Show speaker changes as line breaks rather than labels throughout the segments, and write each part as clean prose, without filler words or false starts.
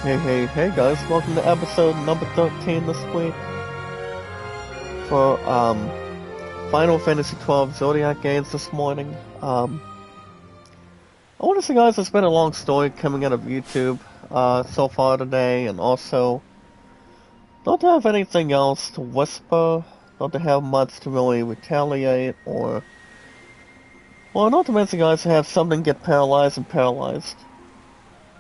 Hey guys, welcome to episode number 13 this week for Final Fantasy 12 Zodiac games this morning. I want to say guys, it's been a long story coming out of YouTube so far today, and also don't have anything else to whisper, not to have much to really retaliate, or not to mention guys to have something get paralyzed and paralyzed.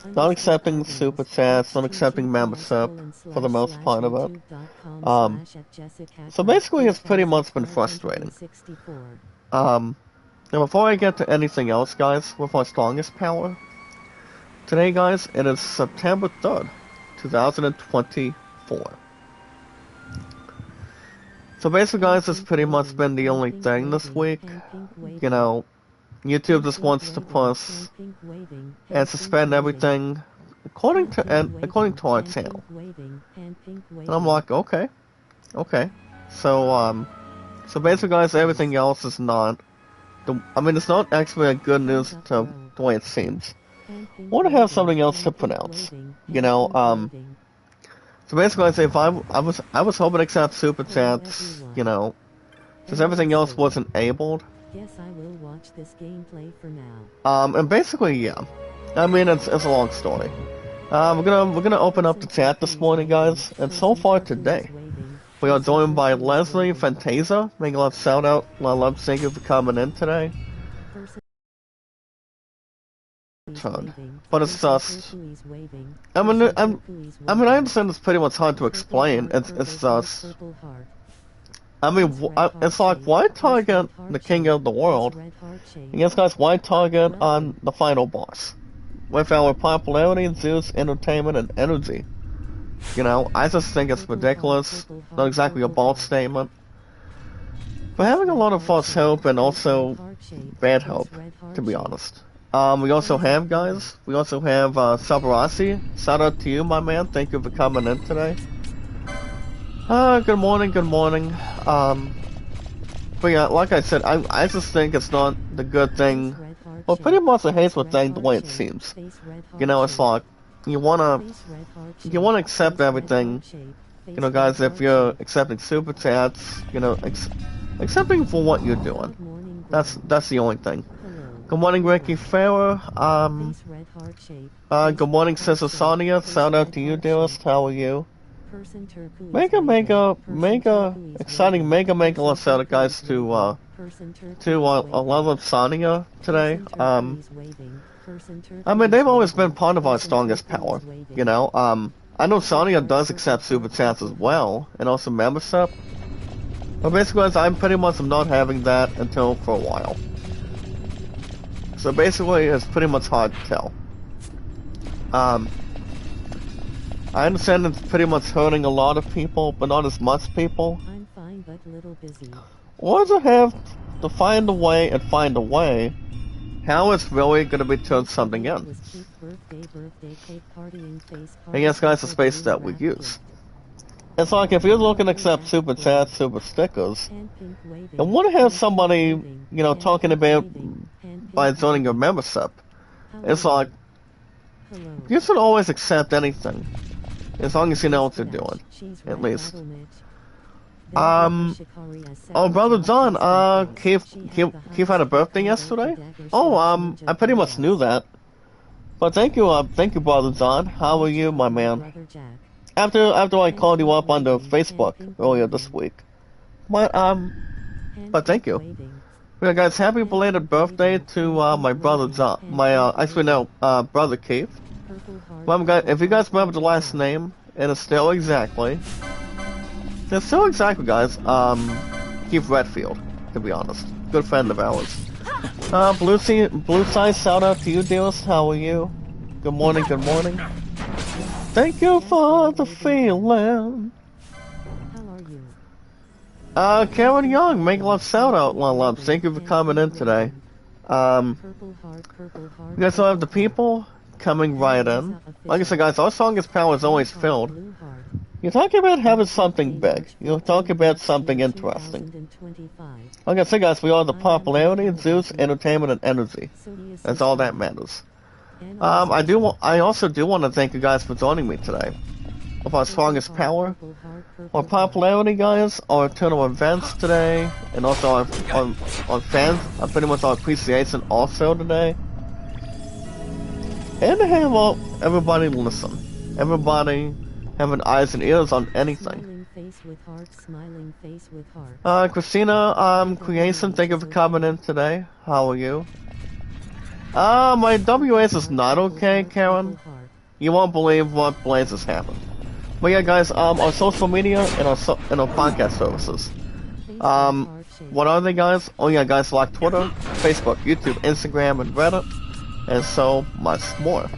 Not accepting super chats, not accepting membership for the most part of it. So basically it's pretty much been frustrating. And before I get to anything else guys, with my strongest power, today guys, it is September 3rd, 2024. So basically guys, it's pretty much been the only thing this week. You know, YouTube just wants to push and suspend everything according to our channel. And I'm like, okay. So basically guys, everything else is not it's not actually a good news to the way it seems. I want to have something else to pronounce. You know, so basically guys, if I was hoping to accept super chats, you know, since everything else wasn't able.
Yes, I will watch this gameplay for now.
And basically, yeah. I mean, it's a long story. We're gonna open up the chat this morning, guys. And so far today, we are joined by Leslie Fantasia. Make a lot of shout out. I love thank you for coming in today. But it's just, I understand it's pretty much hard to explain. It's just. It's like, why target the king of the world? And yes, guys, why target on the final boss? With our popularity, Zeus, entertainment, and energy. You know, I just think it's ridiculous. Not exactly a bold statement. But having a lot of false hope and also bad hope, to be honest. We also have, guys, Sabarasi. Shout out to you, my man. Thank you for coming in today. Good morning. But yeah, like I said, I just think it's not the good thing, well, pretty much a hateful thing the way it seems. You know, it's like, you wanna accept everything, you know, guys, if you're accepting super chats, you know, accepting for what you're doing. That's the only thing. Good morning, Ricky Farrer. Good morning, Sister Sonia. Shout out to you, dearest. How are you? Mega exciting mega let's shout out guys to Love Sonia today. I mean, they've always been part of our strongest power, you know. I know Sonia does accept super chats as well, and also membership. But basically, I'm pretty much not having that until for a while. So basically, it's pretty much hard to tell. I understand it's pretty much hurting a lot of people, but not as much people.
I'm fine, but little busy.
Or to have to find a way, how it's really going to be turned something in. And yes, guys, the space that we use. It's like if you're looking to accept super chats, super stickers, and want to have somebody, you know, talking about by joining your membership, it's like, you should always accept anything. As long as you know what you're doing, at least. Oh, Brother John, Keith had a birthday yesterday? Oh, I pretty much knew that. But thank you, Brother John. How are you, my man? After I called you up on the Facebook earlier this week. But thank you. Yeah, guys, happy belated birthday to, my Brother John. Brother Keith. Well, guys, if you guys remember the last name, it's still exactly, guys, Keith Redfield, to be honest. Good friend of ours. Blue Sky, shout out to you, dearest. How are you? Good morning. Thank you for the feeling.
How are you?
Karen Young, make a love shout out, love. Thank you for coming in today. You guys still have the people coming right in. Like I said, guys, our strongest power is always filled. You're talking about having something big. You're talking about something interesting. Like I said, guys, we are the popularity, Zeus, entertainment, and energy. That's all that matters. I also do want to thank you guys for joining me today. With our strongest power, our popularity, guys, our eternal events today, and also our fans, pretty much our appreciation also today. And to have everybody listen. Everybody having eyes and ears on anything. Christina, Creation, thank you for coming in today. How are you? My WS is not okay, Karen. You won't believe what blazes happened. But yeah, guys, our social media and our podcast services. What are they, guys? Oh yeah, guys, like Twitter, Facebook, YouTube, Instagram, and Reddit, and so much more.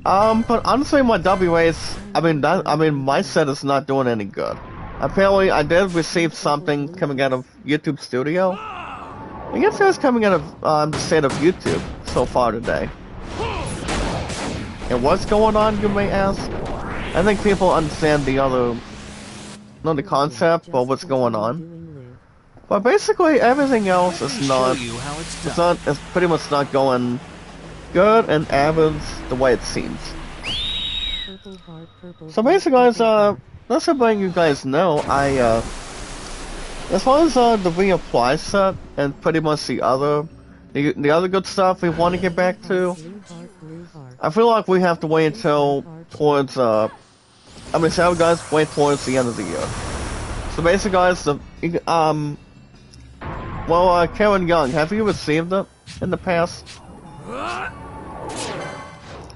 But honestly, my WAs, my set is not doing any good. Apparently, I did receive something coming out of YouTube Studio. I guess that's coming out of the state of YouTube so far today. And what's going on, you may ask? I think people understand not the concept, but what's going on. But basically, everything else is it's pretty much not going good and average the way it seems. So basically, guys, let's let you guys know, as far as the reapply set and pretty much the other good stuff we want to get back to, I feel like we have to wait until towards guys, wait towards the end of the year. So basically, guys, Karen Young, have you received it in the past?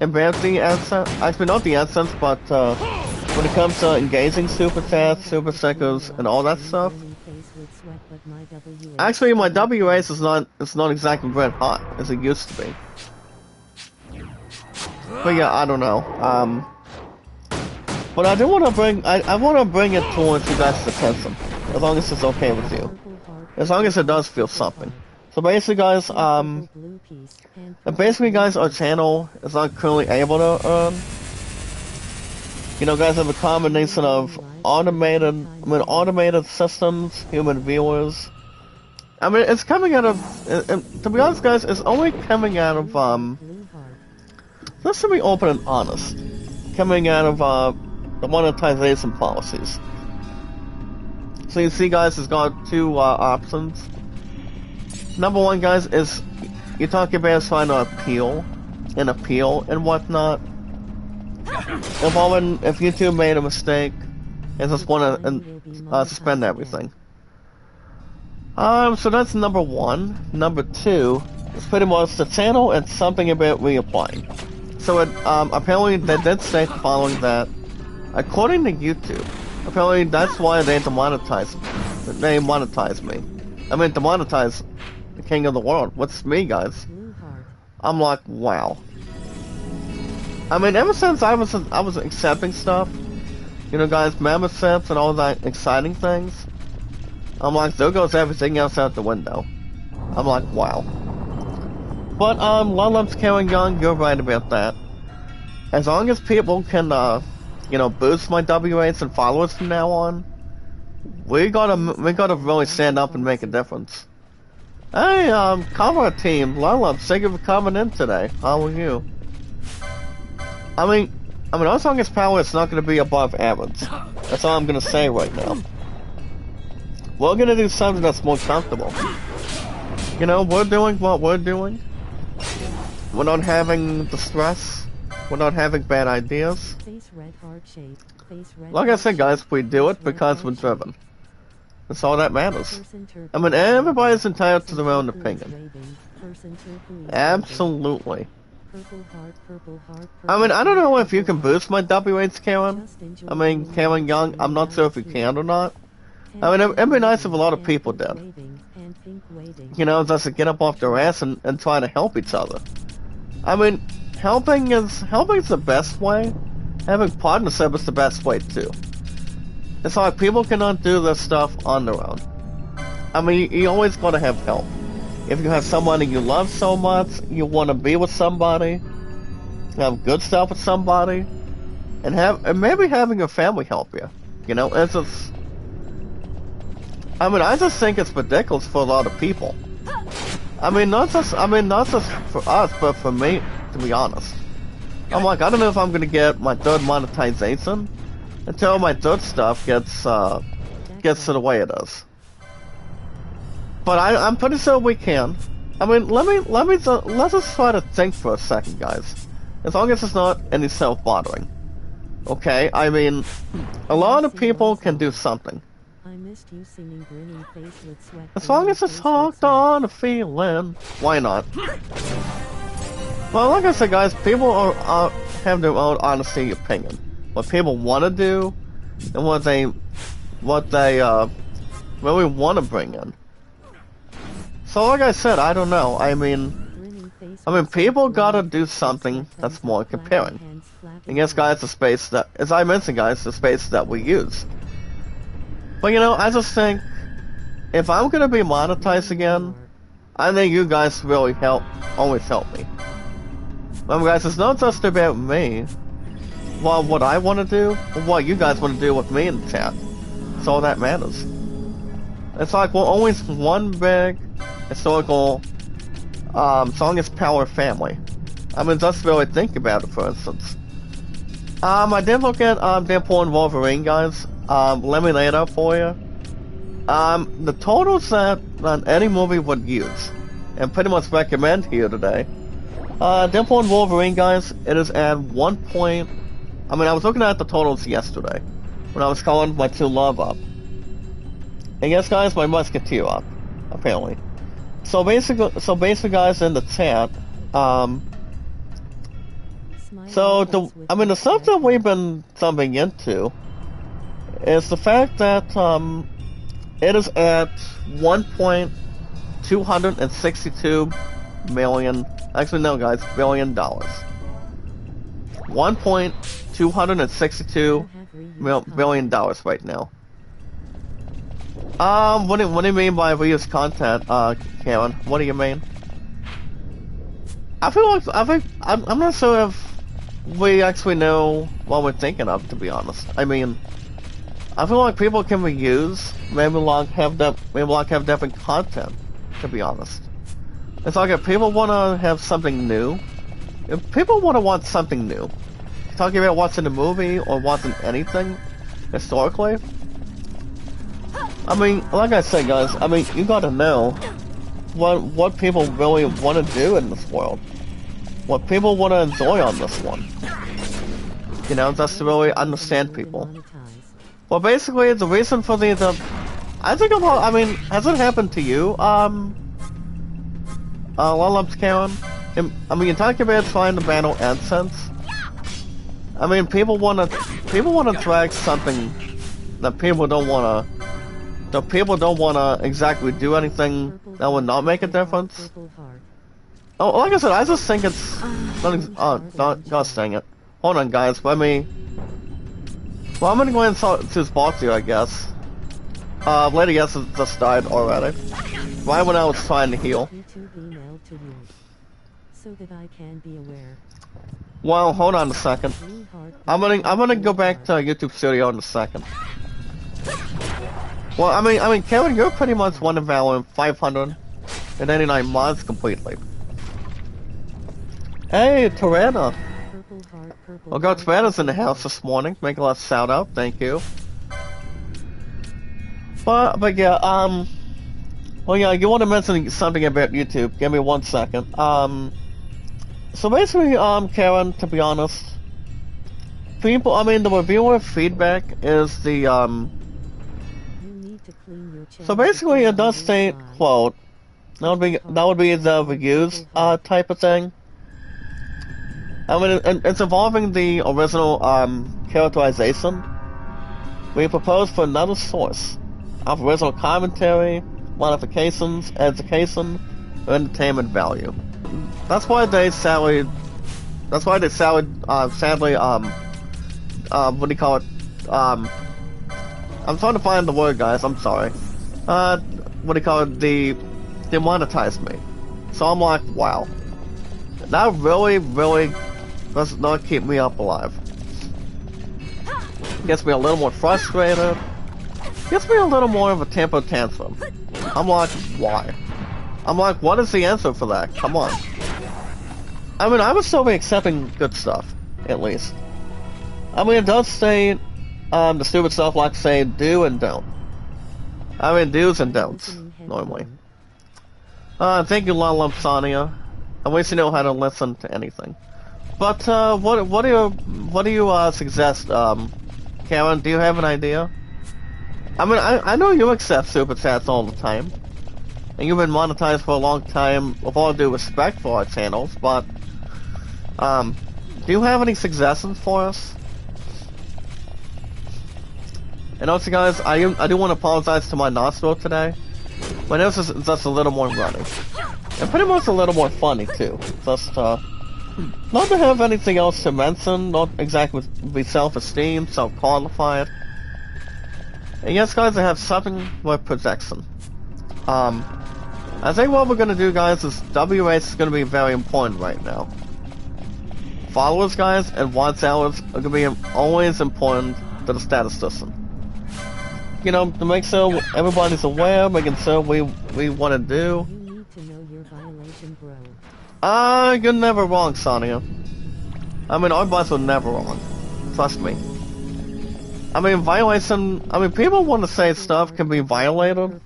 Advanced the AdSense? Actually, not the AdSense, but when it comes to engaging super chats, super stickers, and all that stuff. Actually, my WAs is not exactly red hot as it used to be. But yeah, I don't know. But I do want to bring it towards you guys' attention, as long as it's okay with you, as long as it does feel something. So basically, guys, our channel is not currently able to earn. You know, guys, have a combination of automated systems, human viewers. I mean, it's coming out of, to be honest, guys, it's only coming out of, let's be open and honest, coming out of, the monetization policies. So you see, guys, it's got two, options. Number one, guys, is you talk about trying to appeal and whatnot. If YouTube made a mistake and just want to suspend everything. So that's number one. Number two is pretty much the channel and something about reapplying. So it apparently they did say following that, according to YouTube, apparently that's why they demonetize me. I mean, demonetize the king of the world. What's me, guys? I'm like, wow. I mean, ever since I was accepting stuff, you know, guys, memberships and all that exciting things, I'm like, there goes everything else out the window. I'm like, wow. But Lulup's Karen Young, you're right about that. As long as people can, you know, boost my WAs and followers from now on, we gotta really stand up and make a difference. Hey, comrade team, Lulup, thank you for coming in today. How are you? I mean, our strongest power is not going to be above average. That's all I'm going to say right now. We're going to do something that's more comfortable. You know, we're doing what we're doing. We're not having the stress. We're not having bad ideas. Like I said, guys, we do it because we're driven. That's all that matters. I mean, everybody's entitled to their own opinion. Absolutely. I mean, I don't know if you can boost my WH, Karen. I mean, Karen Young, I'm not sure if you can or not. I mean, it'd be nice if a lot of people did. You know, just to get up off their ass and try to help each other. I mean, helping is the best way. Having partnership is the best way too. It's like people cannot do this stuff on their own. I mean, you always gotta have help. If you have somebody you love so much, you want to be with somebody, have good stuff with somebody, and maybe having your family help you. You know, it's just, I mean, I just think it's ridiculous for a lot of people. not just for us, but for me, to be honest. I'm like, I don't know if I'm gonna get my third monetization until my third stuff gets to the way it is. But I'm pretty sure we can. I mean, let's just try to think for a second, guys. As long as it's not any self-bothering. Okay, I mean, a lot of people can do something.
I missed you singing grinning face with sweat.
As long as it's hooked on a feeling, why not? Well, like I said, guys, people have their own honesty opinion. What people want to do, and what they really want to bring in. So, like I said, I don't know. I mean, people gotta do something that's more comparing. And yes, guys, the space that, as I mentioned, guys, the space that we use. But you know, I just think, if I'm gonna be monetized again, I think you guys really always help me. Remember, guys, it's not just about me. Well, what I want to do, or what you guys want to do with me in the chat. It's all that matters. It's like we're always one big historical strongest power family. I mean, just really think about it, for instance. I did look at Deadpool and Wolverine, guys. Let me lay it out for you. The totals that any movie would use, and pretty much recommend here today. Deadpool and Wolverine, guys, it is at 1 point. I mean, I was looking at the totals yesterday when I was calling my two love up. And yes, guys, my Musketeer up, apparently. So basically, guys, in the chat, the stuff that we've been jumping into is the fact that it is at 1.262 million. Actually, no, guys, billion dollars. 1.262 billion dollars right now. What do you mean by reused content, Karen? What do you mean? I'm not sure if we actually know what we're thinking of, to be honest. I mean, I feel like people can reuse, maybe have different content, to be honest. It's like if people want to have something new, if people want something new, talking about watching a movie or watching anything historically, I mean, like I said, guys, I mean, you gotta know what people really want to do in this world, what people want to enjoy on this one. You know, just to really understand people. Well, basically, the reason for I think I mean, has it happened to you, Lollups Karen? I mean, you're talking about trying to battle incense. I mean, people wanna drag something that people don't wanna exactly do anything that would not make a difference. Oh, like I said, I just think it's gosh dang it. Hold on, guys, let me. Well, I'm gonna go ahead and choose Boxer, I guess. Lady Guess just died already. Right when I was trying to heal.
So that I can be aware.
Well, hold on a second. I'm gonna go back to YouTube Studio in a second. Well, I mean, Kevin, you're pretty much one of our 589 mods completely. Hey, Tirana. Well, got Tirana's in the house this morning. Make a little shout out, thank you. But yeah, well, yeah, you want to mention something about YouTube? Give me 1 second. So basically, Karen, to be honest, people, I mean, the reviewer feedback is the, so basically it does state, quote, that would be the reviews, type of thing. I mean, it's involving the original, characterization. We propose for another source of original commentary, modifications, education, or entertainment value. That's why they sadly, what do you call it, I'm trying to find the word, guys, I'm sorry. What do you call it, they demonetized me. So I'm like, wow. That really does not keep me up alive. Gets me a little more frustrated. Gets me a little more of a temper tantrum. I'm like, why? I'm like, what is the answer for that? Come on. I mean, I would still be accepting good stuff, at least. I mean, it does say, the stupid stuff like say do and don't. I mean, do's and don'ts, normally. Thank you, Lala Sonia. At least you know how to listen to anything. But, what do you suggest, Karen? Do you have an idea? I mean, I know you accept super chats all the time. And you've been monetized for a long time, with all due respect for our channels, but, do you have any suggestions for us? And also, guys, I do want to apologize to my nostril today. My nose is just a little more runny. And pretty much a little more funny, too. Just, not to have anything else to mention, not exactly be self-esteem, self-qualified. And yes, guys, I have something with projection. I think what we're gonna do, guys, is WH is gonna be very important right now. Followers, guys, and watch hours are gonna be always important to the statistician. You know, to make sure everybody's aware, making sure we want to do.
You need to know your violation, bro.
You're never wrong, Sonia. I mean, our bots are never wrong. Trust me. I mean, violation. I mean, people want to say stuff can be violated.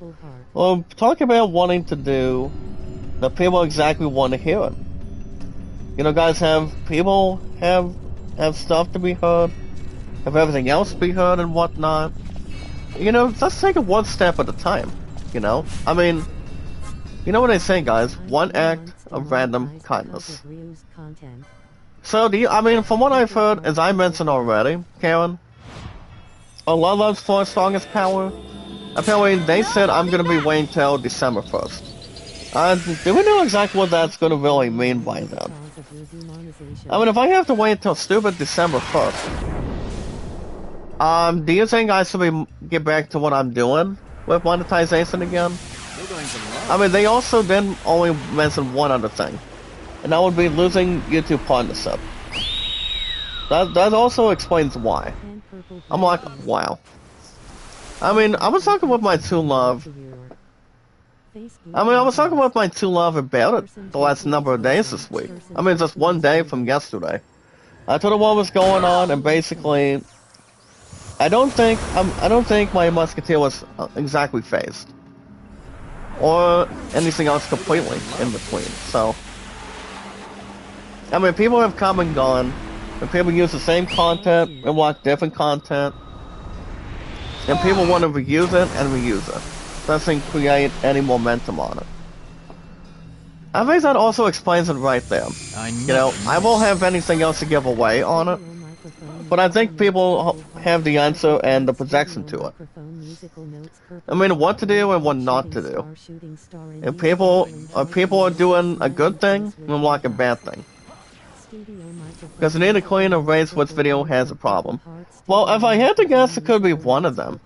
Well, talk about wanting to do that people exactly want to hear it. You know, guys, people have stuff to be heard, have everything else be heard and whatnot. You know, let's take it one step at a time, you know? I mean, you know what I say, guys? One act of random kindness. So, I mean, from what I've heard, as I mentioned already, Karen, a lot of those four strongest power, apparently they said I'm gonna be waiting till December 1st. Do we know exactly what that's gonna really mean by that? I mean, if I have to wait until stupid December 1st, do you think I should get back to what I'm doing with monetization again? I mean, they also then only mention one other thing, and that would be losing YouTube partnership. That also explains why. I'm like, wow. I mean, I was talking with my true love. About it the last number of days this week. I mean, just one day from yesterday. I told her what was going on, and basically, I don't think my musketeer was exactly phased, or anything else completely in between. So, I mean, people have come and gone, and people use the same content and watch different content, and people want to reuse it and reuse it. Doesn't create any momentum on it. I think that also explains it right there. You know, I won't have anything else to give away on it, but I think people have the answer and the projection to it. I mean, what to do and what not to do. If people are doing a good thing, and like a bad thing. Because in either clean or race which video has a problem. Well, if I had to guess, it could be one of them.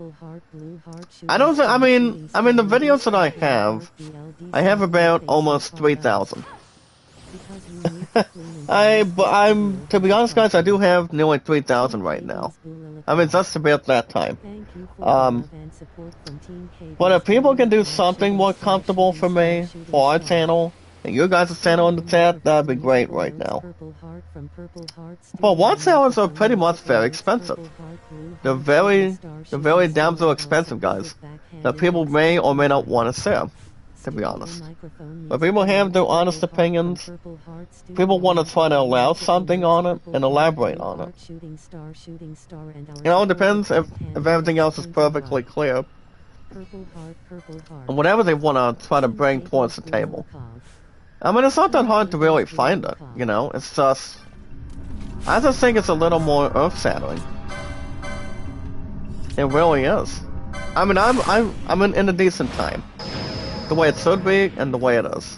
I don't think, I mean, the videos that I have about almost 3,000. To be honest, guys, I do have nearly 3,000 right now. I mean, just about that time. But if people can do something more comfortable for me, for our channel, and your guys' channel in the chat, that'd be great right now. But watch hours are pretty much very expensive. They're very damn so expensive, guys. That people may or may not want to share, to be honest. But people have their honest opinions. People want to try to allow something on it and elaborate on it. It all depends if everything else is perfectly clear. And whatever they want to try to bring towards the table. I mean, it's not that hard to really find it, you know? It's just... I just think it's a little more earth-shattering. It really is. I mean, I'm in a decent time. The way it should be, and the way it is.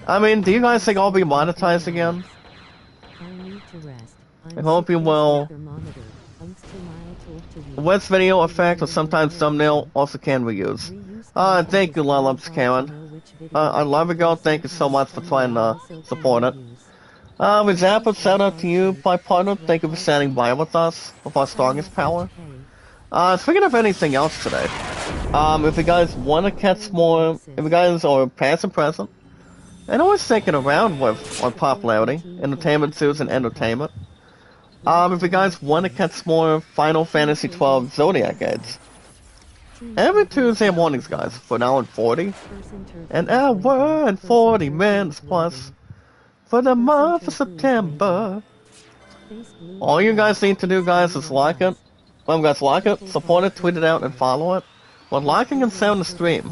I mean, do you guys think I'll be monetized again? I hope you will. With video effect or sometimes thumbnail also can reuse. Thank you, Lullups Karen. I love it, girl. Thank you so much for trying to support it. Zappa, shout out to you, my partner. Thank you for standing by with us, with our strongest power. Speaking of anything else today, If you guys want to catch more, if you guys are past and present, and always sticking around with on popularity, entertainment, news, and entertainment. If you guys want to catch more Final Fantasy XII Zodiac guides, every Tuesday mornings, guys, for an hour and 40, an hour and 40 minutes plus, for the month of September. All you guys need to do, guys, is like it. Well, guys, like it, support it, tweet it out, and follow it. While liking and sound the stream.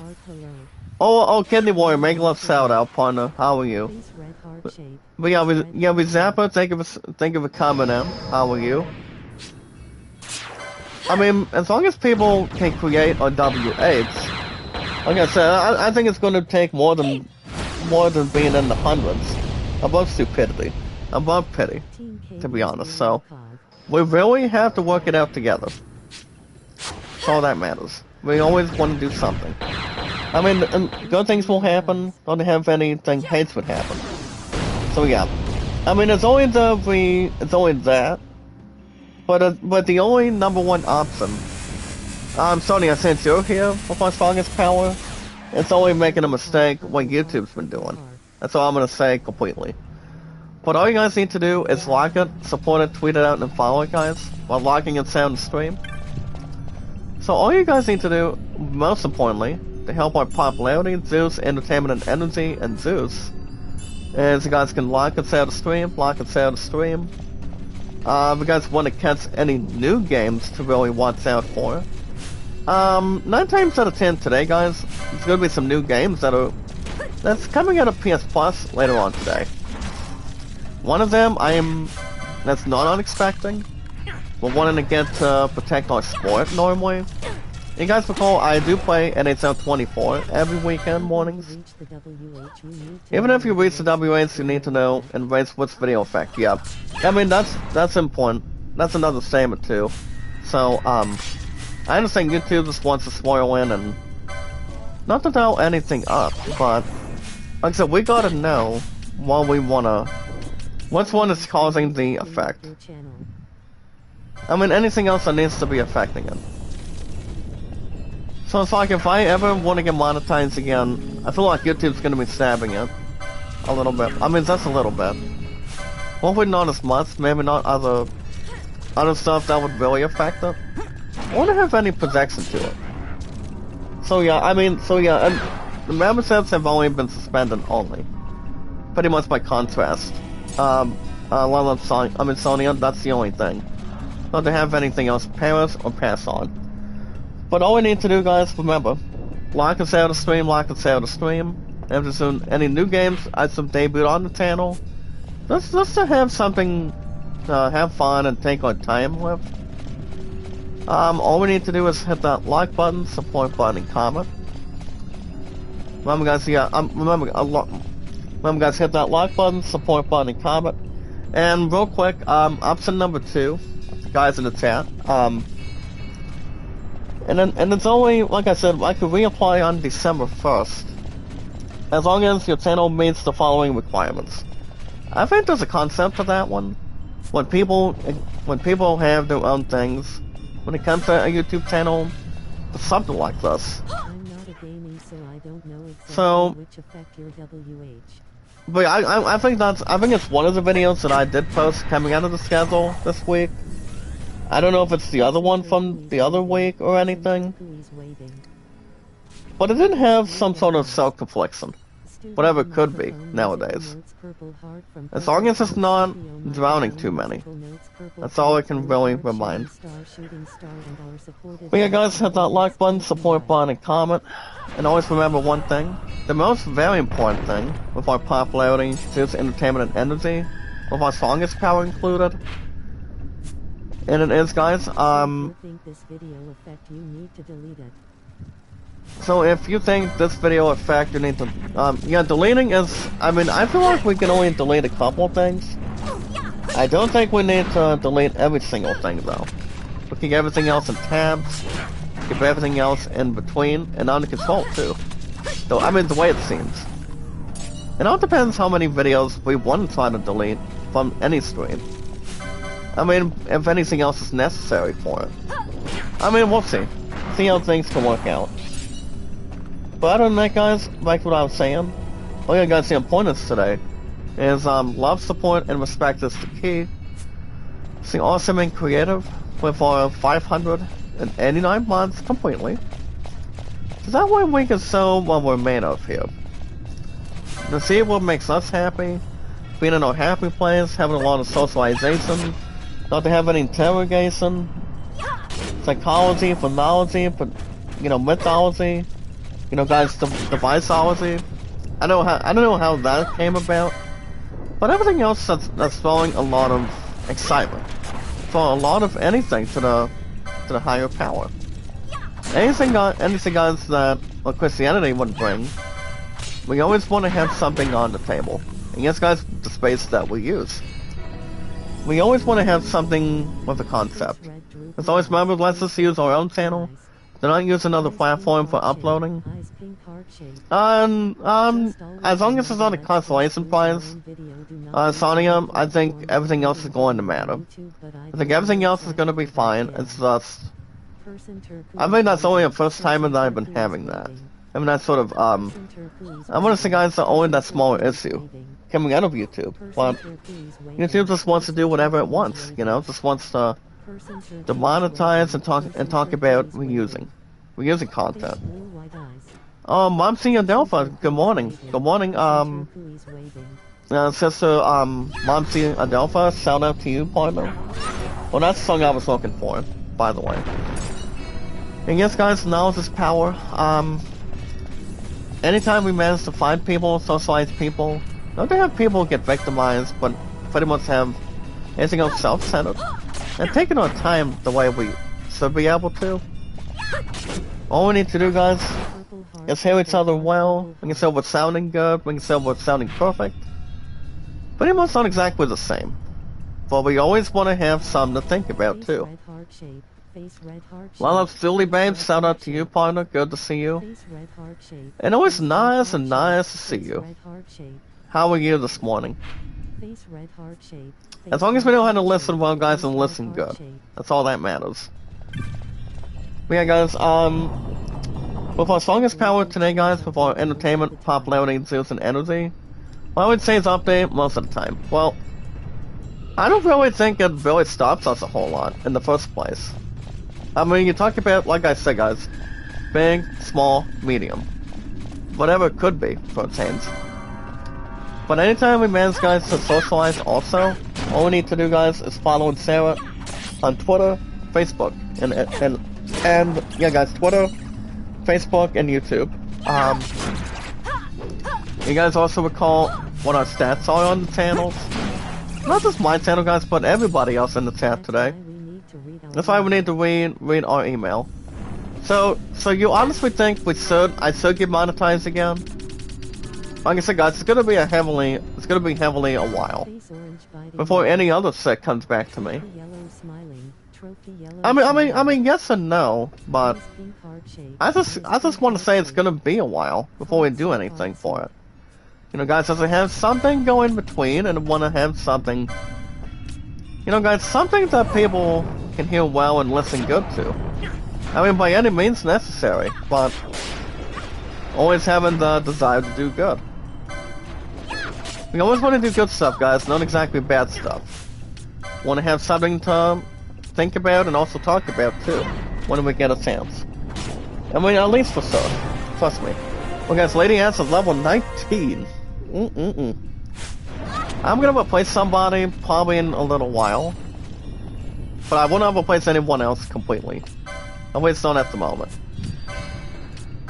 Oh, Kidney Warrior, make love shout out, partner. How are you? But yeah, we Zappa, thank you for coming in. How are you? I mean, as long as people can create on W8s, like I said, I think it's going to take more than being in the hundreds. Above stupidity, above pity, to be honest. So we really have to work it out together. That's all that matters. We always want to do something. I mean, good things will happen. Don't have anything hates would happen. So yeah, I mean, it's always that. But the only number one option, Sonya, since you're here with my strongest power, it's only making a mistake what YouTube's been doing. That's all I'm gonna say completely. But all you guys need to do is like it, support it, tweet it out, and follow it, guys, while liking and sound the stream. So all you guys need to do, most importantly, to help our popularity, Zeus, entertainment, and energy, and Zeus, is you guys can like and share the stream, like and share the stream. If you guys want to catch any new games to really watch out for, 9 times out of 10 today, guys, there's gonna be some new games that's coming out of PS Plus later on today. One of them that's not unexpected. We're wanting to get to protect our sport normally. You guys recall, I do play NHL 24 every weekend mornings. Even if you reach the WH, you need to know and raise what's video effect. Yeah, I mean that's important. That's another statement too. So I understand YouTube just wants to spoil in and not to tell anything up, but like I said, we gotta know what we wanna, which one is causing the effect. I mean, anything else that needs to be affecting it. So it's like, if I ever want to get monetized again, I feel like YouTube's gonna be stabbing it. A little bit. I mean, just a little bit. Hopefully not as much, maybe not other stuff that would really affect it. I wonder if any projection to it. So yeah, and the memberships have only been suspended only. Pretty much by contrast. Sonya, that's the only thing. Not to have anything else pass or pass on. But all we need to do, guys, remember, like and share the stream, like and share the stream. And if there's any new games I some debut on the channel, just to have something to have fun and take our time with. All we need to do is hit that like button, support button, and comment. Remember, guys, remember, guys, hit that like button, support button, and comment. And real quick, option number 2, guys in the chat. And it's only, like I said, I could reapply on December 1st, as long as your channel meets the following requirements. I think there's a concept to that one. When people have their own things, when it comes to a YouTube channel, something like this.
I'm not a gaming, so I don't know exactly which affect your WH.
But I think it's one of the videos that I did post coming out of the schedule this week. I don't know if it's the other one from the other week or anything. But it didn't have some sort of self-confliction. Whatever it could be nowadays. As long as it's not drowning too many. That's all I can really remind. But yeah, guys, hit that like button, support button, and comment. And always remember one thing. The most very important thing with our popularity, is entertainment, and energy, with our strongest power included. And it is, guys, so if you think this video effect, you need to, yeah, deleting is, I mean, I feel like we can only delete a couple of things. I don't think we need to delete every single thing, though. We can get everything else in tabs, keep everything else in between, and under control, too. So, I mean, the way it seems. It all depends how many videos we want to try to delete from any stream. I mean, if anything else is necessary for it. I mean, we'll see. see how things can work out. But other than that, guys, back to what I was saying. All you guys see important today is love, support, and respect is the key. See awesome and creative with our 589 months completely. So that way we can show what we're made of here. To see what makes us happy, being in our happy place, having a lot of socialization, not to have any interrogation, psychology, phonology, but mythology, guys, the deviceology. I don't know how that came about, but everything else that's throwing a lot of excitement, for a lot of anything to the higher power. Anything guys that Christianity would bring, we always want to have something on the table. And yes, guys, the space that we use. We always want to have something with a concept. Let's always remember, let's just use our own channel. Do not use another platform for uploading. As long as it's not a consolation prize, Sonia, I think everything else is going to matter. I think everything else is going to be fine. It's just, I think that's only the first time that I've been having that. I mean, that's sort of, I want to say, guys, that only that small issue coming out of YouTube. But YouTube just wants to do whatever it wants, just wants to monetize and talk about reusing content. Momsy Adelpha, good morning. Good morning, sister, Momsy Adelpha, shout out to you, partner. Well, that's the song I was looking for, by the way. And yes, guys, knowledge is power. Anytime we manage to find people, socialize people, not to have people get victimized, but pretty much have anything else self-centered, and taking our time the way we should be able to. All we need to do, guys, is hear each other well. We can say what's sounding good, we can say what's sounding perfect. Pretty much not exactly the same, but we always want to have something to think about too. Well, Julie babes, shout out to you, partner. Good to see you. And always nice to see you. How are you this morning? As long as we know how to listen well, guys, and listen good. That's all that matters. But yeah, guys, with our strongest power today, guys, with our entertainment, popularity, zeus, and energy, well, I would say it's update most of the time. Well, I don't really think it really stops us a whole lot in the first place. I mean, you talk about, like I said, guys, big, small, medium. Whatever it could be for change. But anytime we manage, guys, to socialize also, all we need to do, guys, is follow Sarah on Twitter, Facebook, and yeah, guys, Twitter, Facebook, and YouTube. You guys also recall what our stats are on the channels. Not just my channel, guys, but everybody else in the chat today. That's why we need to read our email. So you honestly think I should get monetized again? Like I said, guys, it's gonna be heavily a while before any other set comes back to me. I mean, yes and no, but I just want to say it's gonna be a while before we do anything for it. Guys, as I have something go in between and want to have something, guys, something that people can hear well and listen good to. I mean, by any means necessary, but always having the desire to do good. We always want to do good stuff, guys, not exactly bad stuff. Want to have something to think about and also talk about, too, when we get a chance. I mean, at least for sure. Trust me. Well, guys, Lady Ants is level 19. I'm gonna replace somebody probably in a little while. But I will not replace anyone else completely. At least not at the moment.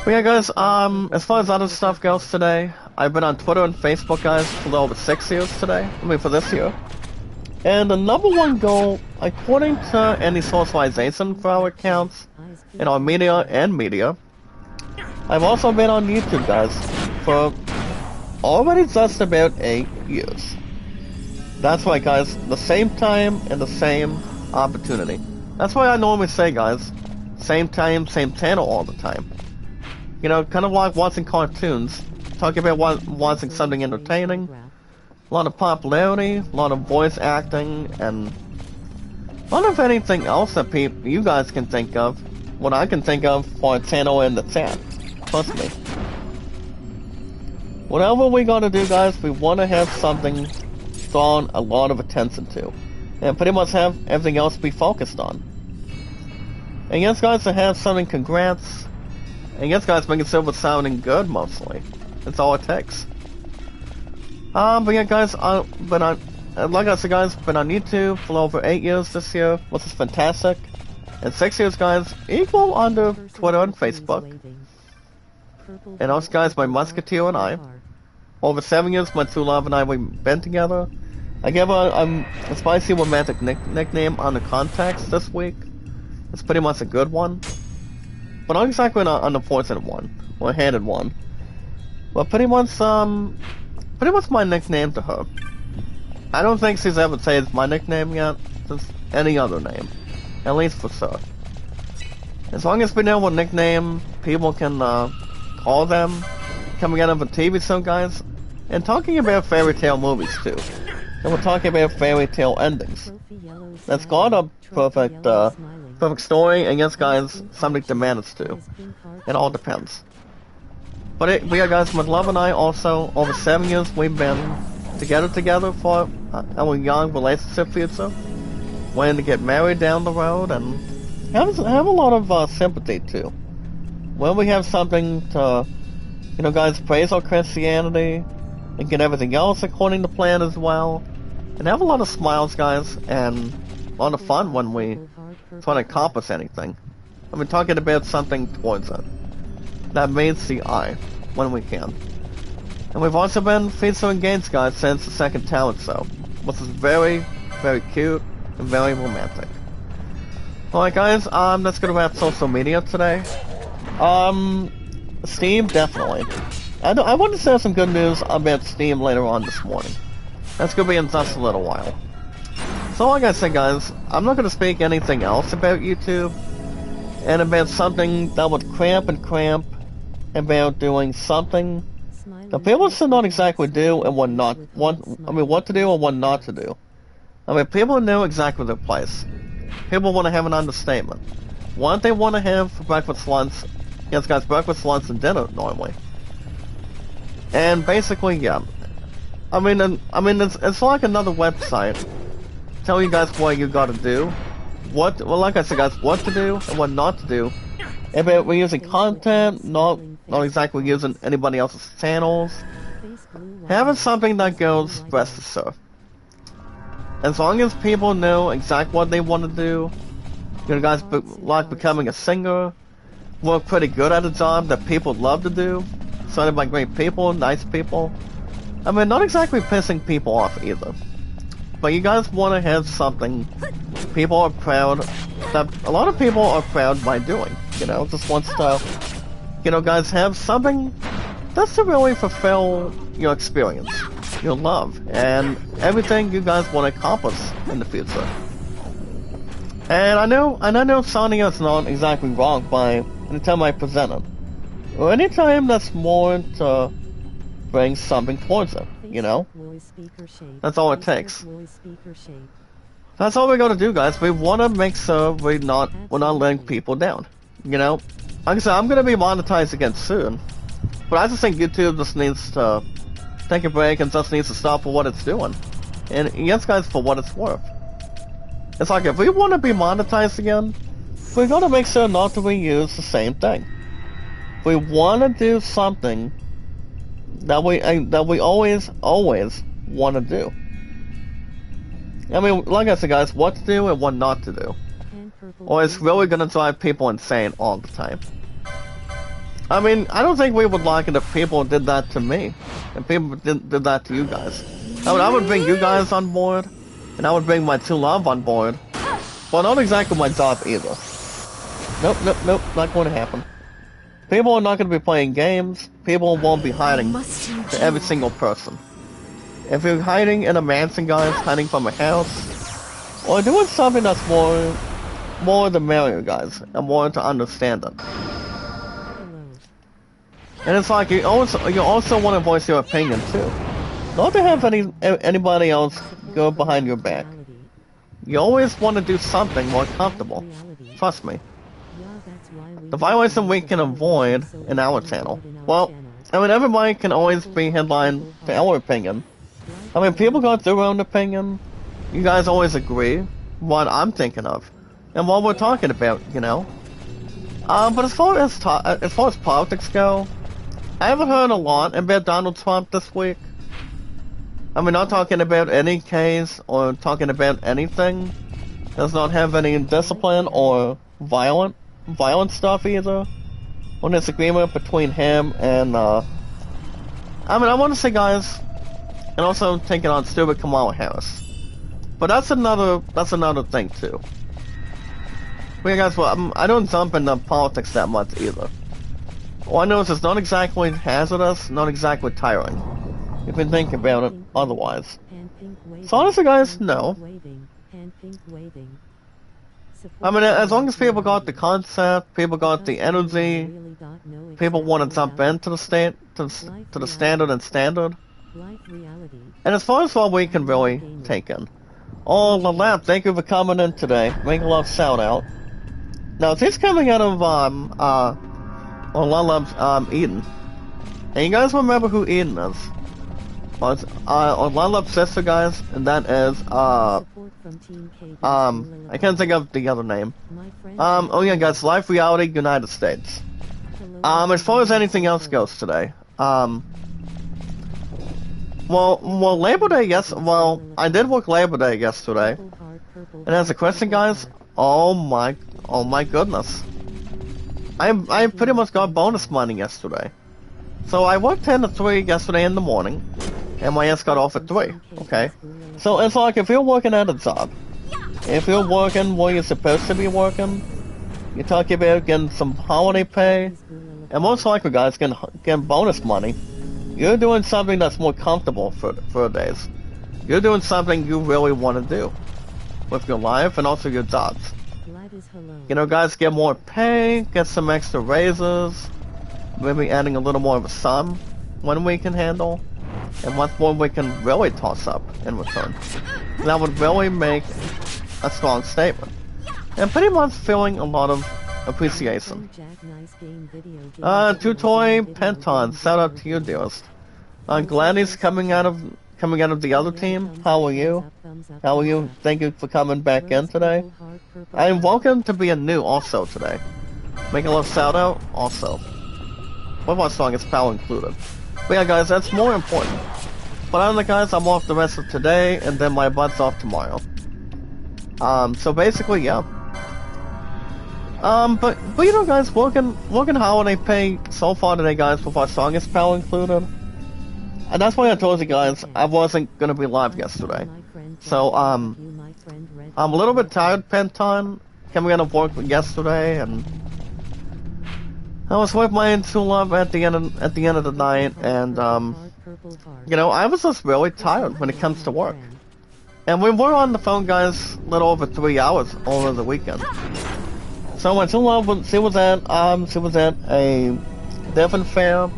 But yeah, guys, as far as other stuff goes today, I've been on Twitter and Facebook, guys, for over 6 years today. I mean, for this year. And the number one goal, according to any socialization for our accounts, in our media, I've also been on YouTube, guys, for already just about 8 years. That's right, guys, the same time and the same opportunity. That's why I normally say, guys, same time, same channel all the time. Kind of like watching cartoons, talking about watching something entertaining, a lot of popularity, a lot of voice acting, and a lot of anything else that you guys can think of. what I can think of for a channel in the chat. Trust me. Whatever we gotta do, guys, we want to have something drawn a lot of attention to. And pretty much have everything else be focused on. And yes, guys, to have something, congrats. And yes, guys, making silver sounding good, mostly. That's all it takes. But yeah, guys, like I said, guys, been on YouTube for over 8 years this year, which is fantastic. And 6 years, guys, equal under Twitter and Facebook. And also, guys, my Musketeer and I. Over 7 years, my true love and I, we've been together. I gave a spicy romantic nickname on the context this week. It's pretty much a good one. But not exactly an unfortunate one. Or a handed one. But pretty much my nickname to her. I don't think she's ever changed my nickname yet, since any other name. At least for sure. As long as we know what nickname people can call them, coming out of a TV show, guys, and talking about fairy tale movies too. And we're talking about fairy tale endings. That's got a perfect story, and yes, guys, something demands too. It all depends. But yeah, guys, with Love and I also, over 7 years, we've been together for our young relationship future. Wanting to get married down the road, and have a lot of sympathy too. When we have something to, guys, praise our Christianity, and get everything else according to plan as well, and have a lot of smiles, guys, and a lot of fun when we try to accomplish anything. I mean, talking about something towards it. That meets the eye, when we can. And we've also been featuring games, guys, since the second talent show, which is very, very cute and very romantic. Alright, guys, that's gonna wrap social media today. Steam, definitely. I want to share some good news about Steam later on this morning. That's gonna be in just a little while. So like I said, guys, I'm not gonna speak anything else about YouTube, and about something that would cramp about doing something that people should not exactly do and what to do and what not to do. I mean, people know exactly their place. People want to have an understatement. What they want to have for breakfast, lunch, yes, guys, breakfast, lunch, and dinner normally. And basically, yeah. I mean, it's like another website. Tell you guys what you gotta do. Like I said, guys, what to do and what not to do. About reusing content, not exactly using anybody else's channels. Having something that goes rest assured. As long as people know exactly what they want to do, guys, like becoming a singer, work pretty good at a job that people love to do, surrounded by great people, nice people. I mean, not exactly pissing people off either. But you guys want to have something people are proud, that a lot of people are proud by doing. Just wants to, guys, have something that's to really fulfill your experience, your love, and everything you guys want to accomplish in the future. And I know Sonia's not exactly wrong by anytime I present it, or anytime that's more to bring something towards it, That's all it takes. That's all we gotta do, guys. We wanna make sure we're not letting people down, Like I said, I'm gonna be monetized again soon, but I just think YouTube just needs to take a break and just needs to stop for what it's doing. And yes, guys, for what it's worth. It's like, if we want to be monetized again, we gotta make sure not to reuse the same thing. We want to do something that we always want to do. I mean, like I said, guys, what to do and what not to do. Or it's really gonna drive people insane all the time. I mean, I don't think we would like it if people did that to me, and people did that to you guys. I would bring you guys on board, and I would bring my true love on board, but not exactly my job either. Nope, not going to happen. People are not going to be playing games. People won't be hiding to every single person. If you're hiding in a mansion, guys, hiding from a house, or doing something that's more the merrier, guys, and more to understand it. And it's like you also want to voice your opinion too, not to have anybody else go behind your back. You always want to do something more comfortable. Trust me. the violation we can avoid in our channel. Well, I mean, everybody can always be headlined to our opinion. I mean, people got their own opinion. You guys always agree what I'm thinking of and what we're talking about, you know. But as far as politics go, I haven't heard a lot about Donald Trump this week. I mean, not talking about any case or talking about anything. Does not have any discipline or violent stuff either. Or disagreement between him and I mean, I want to say, guys, and also taking on stupid Kamala Harris. But that's another thing too. But yeah, guys, well, I don't jump into politics that much either. All I know is it's not exactly hazardous, not exactly tiring. If you think about it otherwise. So honestly, guys, no. I mean, as long as people got the concept, people got the energy, people want to jump into the to the standard and standard. And as far as what we can really take in. Oh, Lalap, thank you for coming in today. Make a love shout out. Now, she's coming out of, Lalap's, Eden. And you guys remember who Eden is? Well, it's, Lalap's sister, guys, and that is, I can't think of the other name. Oh yeah, guys, Life Reality, United States. As far as anything else goes today, well, Labor Day, yes, well, I did work Labor Day yesterday. And as a question, guys, oh my goodness. I pretty much got bonus money yesterday. So I worked 10 to 3 yesterday in the morning, and my ass got off at 3, okay? So it's like if you're working at a job, if you're working where you're supposed to be working, you talk about getting some holiday pay, and most likely, guys, getting bonus money. You're doing something that's more comfortable for days. You're doing something you really want to do with your life and also your jobs. You know, guys, get more pay, get some extra raises, maybe adding a little more of a sum when we can handle, and much more we can really toss up in return. That would really make a strong statement. And pretty much feeling a lot of appreciation. Tutoy Penton, shout out to you, dearest. Gladys coming out of the other team. How are you? How are you? Thank you for coming back in today. I'm welcome to be a new also today. Make a little shout out also. One more song, it's power included. But yeah, guys, that's more important. But other than that, guys, I'm off the rest of today, and then my butt's off tomorrow. So basically, yeah. But you know, guys, working holiday pay so far today, guys, with our song is power included. And that's why I told you guys I wasn't gonna be live yesterday. So, I'm a little bit tired, Penton, coming out of work yesterday, and I was with my true love at the end of the night, and you know, I was just really tired when it comes to work. And we were on the phone, guys, a little over 3 hours over the weekend. So my true love, she was at a different fair.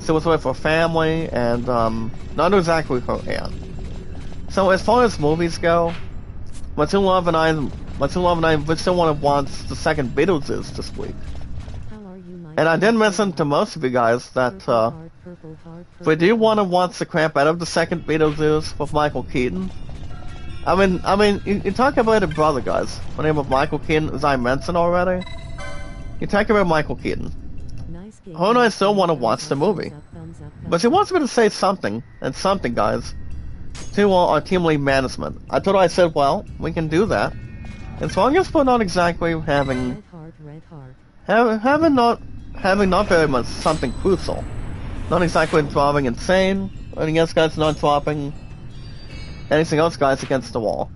She was with her family, and not exactly her aunt. So as far as movies go, my true love and I, we still want to watch the second Beetlejuice this week. And I did mention to most of you guys that if we do want to watch the crap out of the second Beetlejuice with Michael Keaton. I mean, you talk about a brother, guys. The name of Michael Keaton, as I mentioned already. You talk about Michael Keaton. Her and I still want to watch the movie. But she wants me to say something, guys, to our team lead management. I told her, I said, well, we can do that. And so I guess we're not exactly having not very much something crucial. Not exactly dropping insane. And I guess, guys, not dropping anything else, guys, against the wall.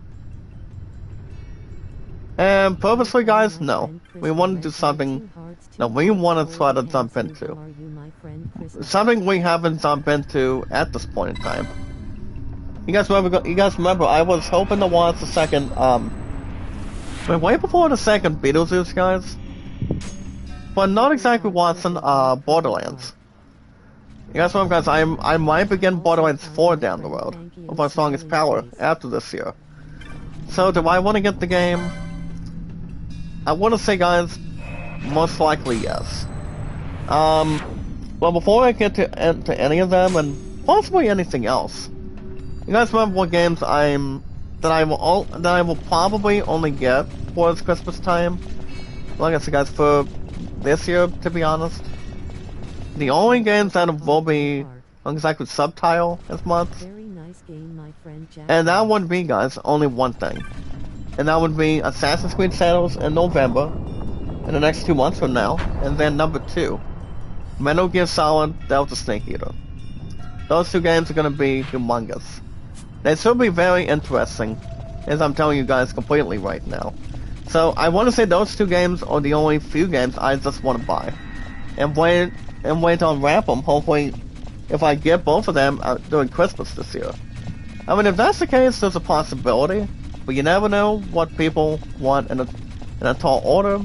And purposely, guys, no. We want to do something that we want to try to jump into. Something we haven't jumped into at this point in time. You guys remember, I was hoping to watch the second, way before the second Beetlejuice, guys. But not exactly watching, Borderlands. You guys remember, guys, I might begin Borderlands 4 down the road. With my strongest power after this year. So, do I want to get the game? I want to say, guys, most likely yes. Well, before I get to any of them, and possibly anything else, you guys remember what games that I will probably only get towards Christmas time? Like I said, guys, for this year, to be honest, the only games that will be exactly subtitle this month, and that would be, guys, only one thing, and that would be Assassin's Creed Shadows in November, in the next 2 months from now, and then number 2, Metal Gear Solid Delta Snake Eater. Those 2 games are going to be humongous. They should be very interesting, as I'm telling you guys completely right now. So I want to say those 2 games are the only few games I just want to buy, and wait to unwrap them. Hopefully, if I get both of them during Christmas this year. I mean, if that's the case, there's a possibility, but you never know what people want in a tall order.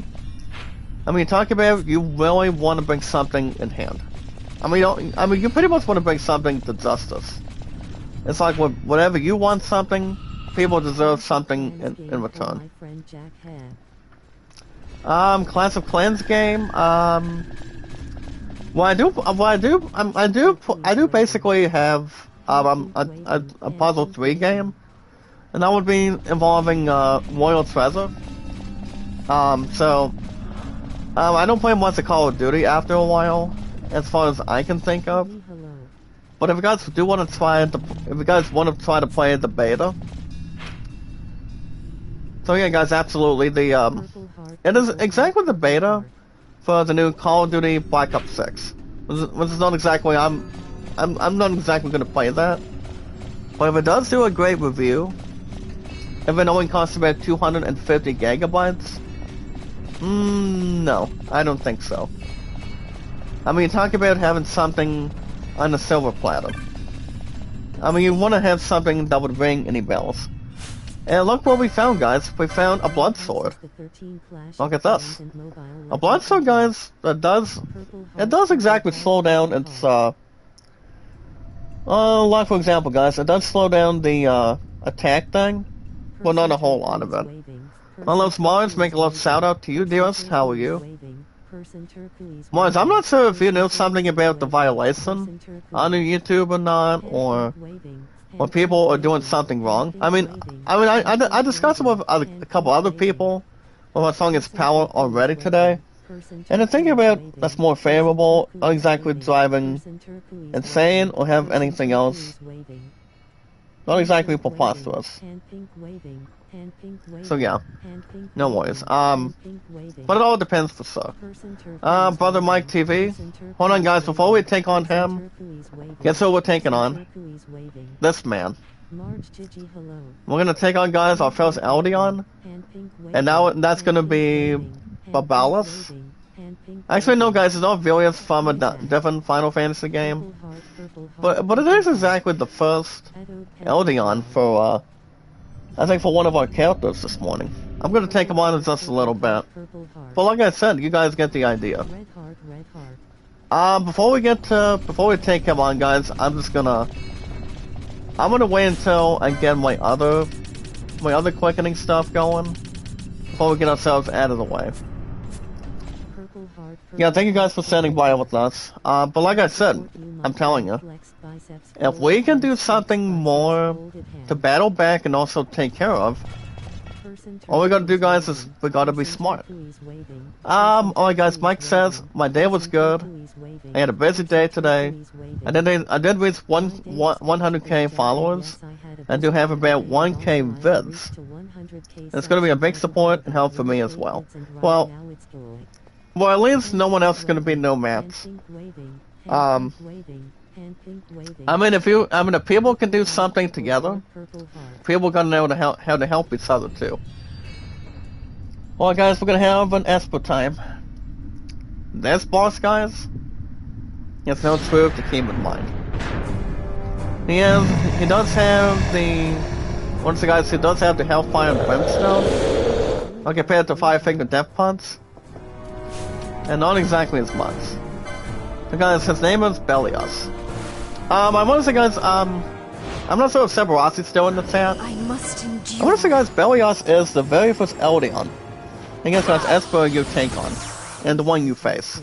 I mean, talk about you really want to bring something in hand. I mean, you pretty much want to bring something to justice. It's like whatever you want something, people deserve something in return. Clash of Clans game. Well, I do basically have a Puzzle 3 game, and that would be involving Royal Treasure. So I don't play much of Call of Duty after a while, as far as I can think of. But if you guys do want to try to play the beta, so yeah, guys, absolutely, it is exactly the beta for the new Call of Duty Black Ops 6, which is not exactly I'm not exactly going to play that, but if it does do a great review, if it only costs about 250 gigabytes, no, I don't think so. I mean, talk about having something on a silver platter. I mean, you want to have something that would ring any bells. And look what we found, guys. We found a blood sword. Look at this. A blood sword, guys, that does exactly slow down its, like for example, guys, it does slow down the, attack thing, but not a whole lot of it. Unless Mars, make a little shout out to you, dearest. How are you? Mars, I'm not sure if you know something about the violation on YouTube or not, or when people are doing something wrong. I discussed it with a couple other people when my song is Power already today, and the thing about that's more favorable, not exactly driving insane or have anything else, not exactly preposterous. So yeah, no worries. But it all depends for sure. Brother Mike TV. Hold on, guys, before we take on him, guess who we're taking on? This man. We're gonna take on, guys, our first Eldion, and now that's gonna be Babalas. Actually, no, guys, it's not Vilius from a different Final Fantasy game, but it is exactly the first Eldion for I think for one of our characters this morning. I'm gonna take him on in just a little bit, but like I said, you guys get the idea. Before we take him on, guys, I'm gonna wait until I get my other quickening stuff going before we get ourselves out of the way. Yeah, thank you guys for standing by with us. But like I said, I'm telling you, if we can do something more to battle back and also take care of, all we gotta do, guys, is we gotta be smart. Alright, guys, Mike says, my day was good. I had a busy day today. I did reach 100k followers. I do have about 1k vids. And it's gonna be a big support and help for me as well. Well, at least no one else is gonna be nomads. If people can do something together, people are gonna know how to help each other too. Well, guys, we're gonna have an Esper time. This boss, guys, has no truth to keep in mind. He does have the Hellfire and Brimstone, compared to Five Finger Death Punch, and not exactly as much. So, guys, his name is Belios. I want to say, guys, I'm not sure if Sebarasi's still in the chat. I want to say, guys, Belios is the very first Eldion. I guess that's Esper you take on. and the one you face.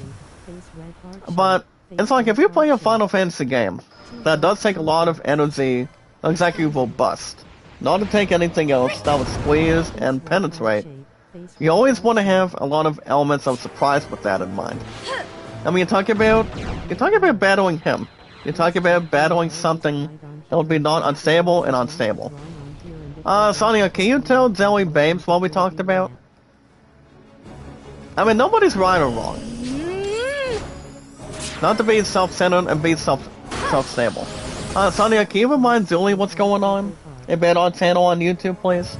But it's like if you play a Final Fantasy game, that does take a lot of energy, not exactly robust. Not to take anything else that would squeeze and penetrate. You always want to have a lot of elements of surprise with that in mind. I mean, you're talking about battling him. You're talking about battling something that would be non-unstable and unstable. Sonia, can you tell Zoe Babes what we talked about? I mean, nobody's right or wrong. Not to be self-centered and be self-stable. Sonia, can you remind Julie what's going on? About our channel on YouTube, please?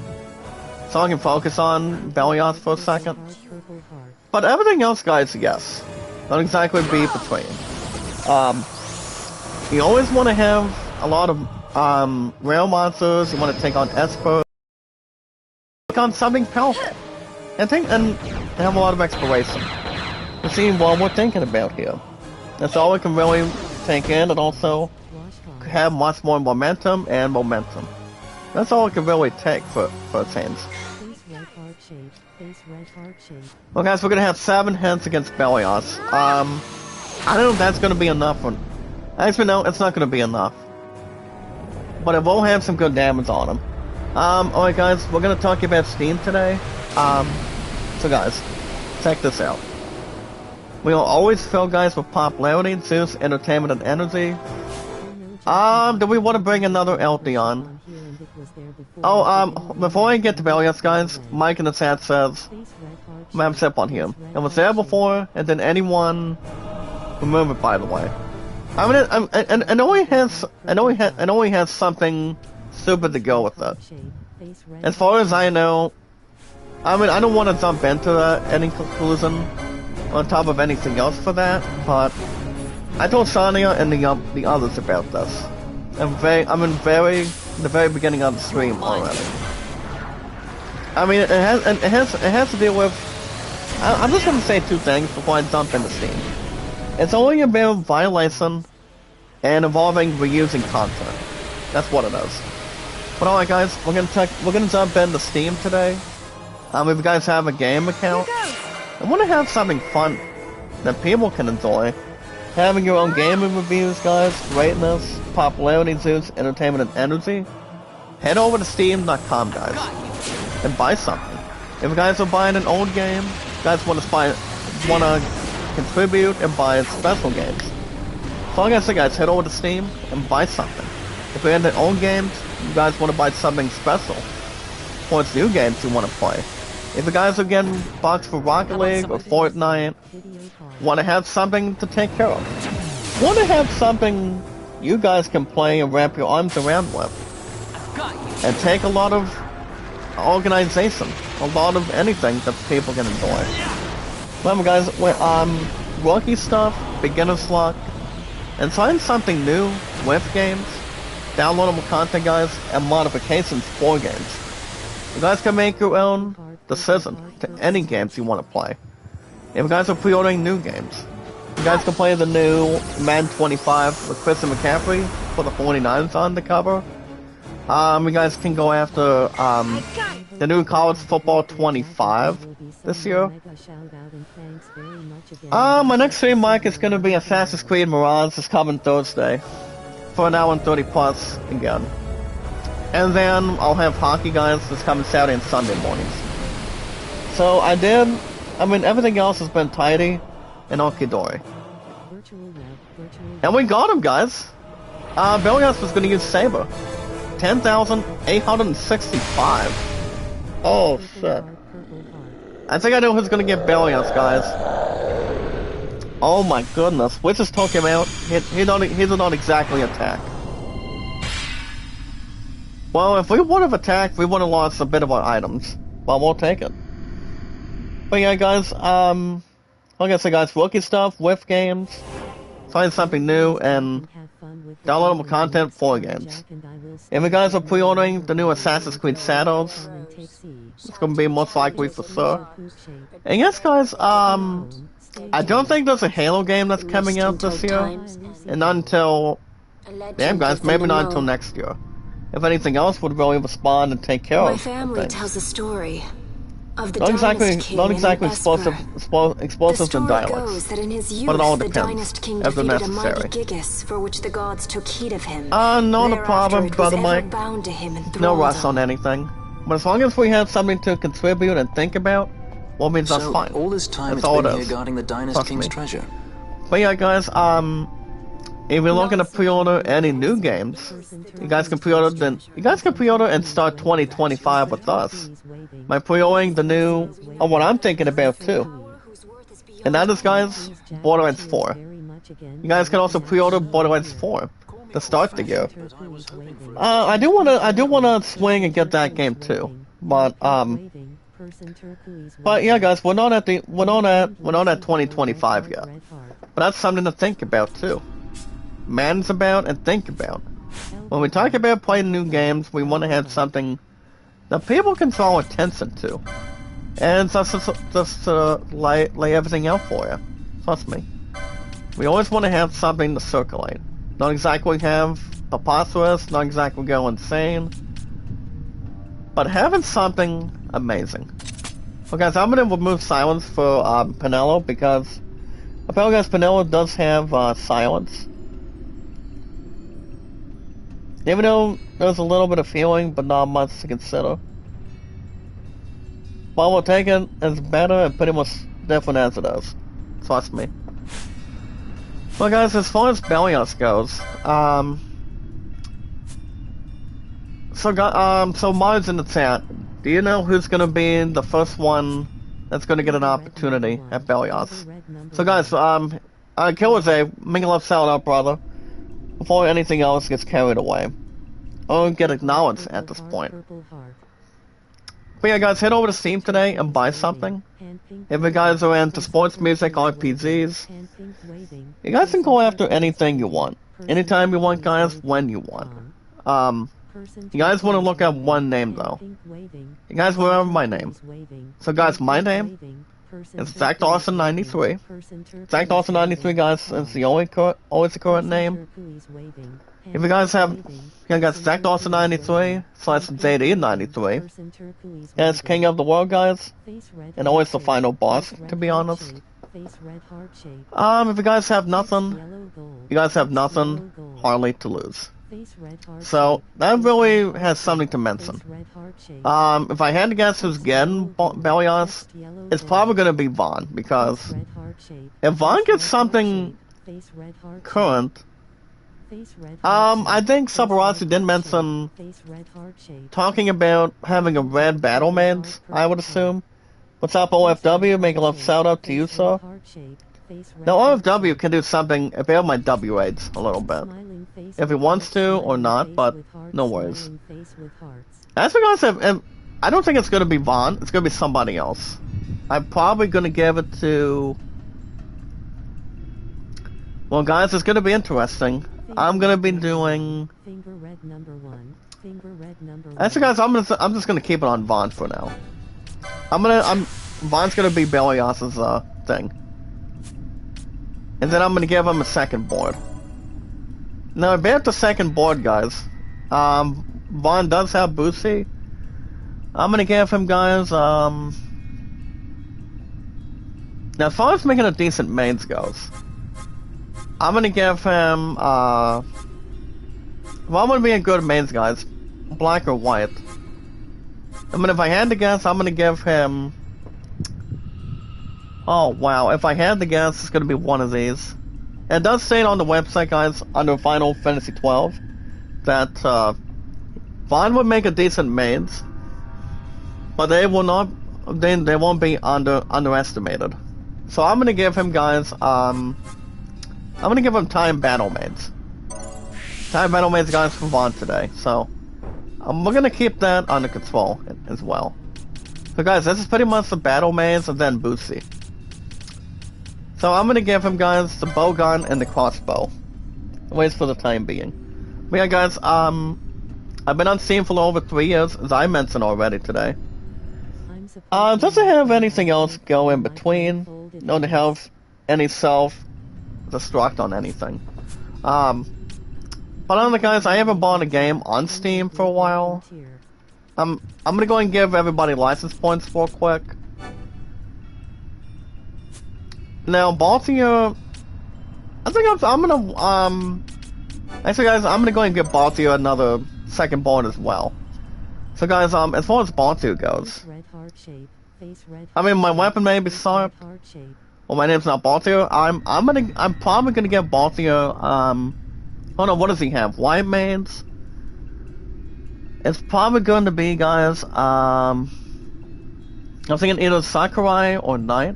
So I can focus on Belios for a second. But everything else, guys, yes. Not exactly be betraying. You always want to have a lot of rare monsters. You want to take on Esper, take on something powerful, and have a lot of exploration. To see what we're thinking about here. That's all we can really take in, and also have much more momentum and momentum. That's all we can really take for a change. Well, guys, we're gonna have 7 hits against Belios. I don't know if that's gonna be enough. Actually, no, it's not gonna be enough. But it will have some good damage on him. Alright, guys, we're gonna talk about Steam today. So, guys, check this out. We will always fill guys with popularity, juice, entertainment, and energy. Do we want to bring another LD on? Oh, before I get to Belios, guys, Mike in the chat says, "Ma'am, step on him. It was there before, and then anyone remove it, by the way." I mean, I know he has something stupid to go with it. As far as I know, I mean, I don't want to jump into any conclusion on top of anything else for that, but I told Sonia and the others about this. I'm in the very beginning of the stream already. I mean, it has to deal with. I'm just gonna say 2 things before I jump into Steam. It's only about violation and involving reusing content. That's what it is. But alright, guys, we're gonna jump into Steam today. If you guys have a game account, I want to have something fun that people can enjoy. Having your own gaming reviews, guys, greatness, popularity, juice, entertainment, and energy. Head over to Steam.com, guys, and buy something. If you guys are buying an old game, you guys want to contribute and buy special games. So like I said, guys, head over to Steam and buy something. If you're into old games, you guys want to buy something special. Or it's new games you want to play. If you guys are getting boxed for Rocket League or Fortnite, want to have something to take care of. Want to have something you guys can play and wrap your arms around with. And take a lot of organization, a lot of anything that people can enjoy. Remember, guys, rookie stuff, beginner's luck, and find something new with games, downloadable content, guys, and modifications for games. You guys can make your own decision to any games you want to play. If you guys are pre-ordering new games, you guys can play the new Madden 25 with Christian McCaffrey for the 49ers on the cover. You guys can go after the new College Football 25 this year. My next stream, Mike, is going to be Assassin's Creed Mirage this coming Thursday for an hour and 30 plus again. And then I'll have hockey, guys, this coming Saturday and Sunday mornings. So I mean, everything else has been tidy and okie-dory. And we got him, guys. Belios was going to use Saber. 10,865. Oh, shit. I think I know who's going to get Belios, guys. Oh my goodness. We just took him out. He did not exactly attack. Well, if we would have attacked, we would have lost a bit of our items. Well, we'll take it. But yeah, guys, like I said, guys, rookie stuff, with games, find something new, and downloadable content for games. If you guys are pre-ordering the new Assassin's Creed Shadows, it's going to be most likely for sure. And yes, guys, I don't think there's a Halo game that's coming out this year, and not until, damn guys, maybe not until next year. If anything else would really respond and take care of.
My family tells a story Of the
Not
Dynast
exactly,
King
not
and
exactly
an Esper.
explosives and
The story
dialects,
goes that in his
but it
youth,
all
the
depends,
Dynast King
if they're
defeated a mighty
necessary.
Gigas, for which the gods took heed of him.
Not a
Thereafter,
problem,
it was
Brother
ever
Mike.
bound to him and
No rush on
thraldom.
anything. But as long as we have something to contribute and think about, well, means that's fine.
So, all this time
That's
it's
all
been
it
here
is.
guarding the Dynast
Trust
King's
me.
treasure.
But yeah, guys, if you're looking to pre-order any new games, you guys can pre-order and start 2025 with us. By pre-ordering the new, what I'm thinking about too. And that is, guys, Borderlands 4. You guys can also pre-order Borderlands 4 to start the year. I do wanna swing and get that game too. But yeah, guys, we're not at 2025 yet. But that's something to think about too. Man's about and think about. When we talk about playing new games, we want to have something that people can draw attention to. And just lay everything out for you. Trust me. We always want to have something to circulate. Not exactly have preposterous, not exactly go insane. But having something amazing. Well, guys, I'm going to remove silence for Pinello because apparently, guys, Pinello does have silence. Even though there's a little bit of feeling, but not much to consider. But we'll take it as better and pretty much different as it is. Trust me. Well, guys, as far as Belios goes, so Mars in the chat, do you know who's gonna be the first one that's gonna get an opportunity at Belios? So, guys, Killer's A, make a love salad out, brother, before anything else gets carried away. Or get acknowledged at this point. But yeah, guys, head over to Steam today and buy something. If you guys are into sports music, RPGs, you guys can go after anything you want. Anytime you want, guys, when you want. You guys want to look at one name, though. You guys remember my name. So, guys, my name is Zach Dawson93. Zach Dawson93, guys, is the always the current name. If you guys have, you guys, Zach Dawson93 / ZD93. As King of the World, guys, and always the final boss, to be honest. If you guys have nothing, hardly to lose. So, that really has something to mention. If I had to guess who's getting Belios, it's probably going to be Vaughn, because if Vaughn gets something current, I think Sabarazzi did mention talking about having a red battle maids, I would assume. What's up, OFW? Make a love shout out to you, sir. Now, OFW can do something about my W aids a little bit. If he wants to or not, but no worries. As we guys have, I don't think it's going to be Vaughn, it's going to be somebody else. I'm probably going to give it to... Well, guys, it's going to be interesting. I'm gonna be doing. Actually, guys, I'm just gonna keep it on Vaughn for now. Vaughn's gonna be Belios's thing, and then I'm gonna give him a second board. Now, about the second board, guys, Vaughn does have Boosie. I'm gonna give him, guys. Now, as far as making a decent mains goes. I'm gonna give him, well, I'm gonna be a good mains, guys. Black or white. I mean, if I had to guess, I'm gonna give him... Oh, wow. If I had to guess, it's gonna be one of these. It does say it on the website, guys, under Final Fantasy 12, that, Vaughn would make a decent mains, but they will not, they won't be underestimated. So I'm gonna give him, guys, I'm gonna give him Time Battle Maids. Time Battle Maids, guys, for Vaughn today. So, we're gonna keep that under control as well. So, guys, this is pretty much the Battle Maids and then Bootsy. So, I'm gonna give him, guys, the bowgun and the crossbow. At least for the time being. But yeah, guys, I've been on Steam for over 3 years, as I mentioned already today. Doesn't have anything else go in between. Don't have any self-destruct on anything. But on the guys, I haven't bought a game on Steam for a while. I'm gonna go and give everybody license points real quick. Now, Baltier, I think I'm gonna, actually guys, I'm gonna go and give Baltier another second board as well. So guys, as far as Baltier goes, I mean, my weapon may be sharp. Well, my name's not Baltier. I'm probably gonna give Baltier, oh no, what does he have? White mains? It's probably going to be, guys, I'm thinking either Sakurai or Knight.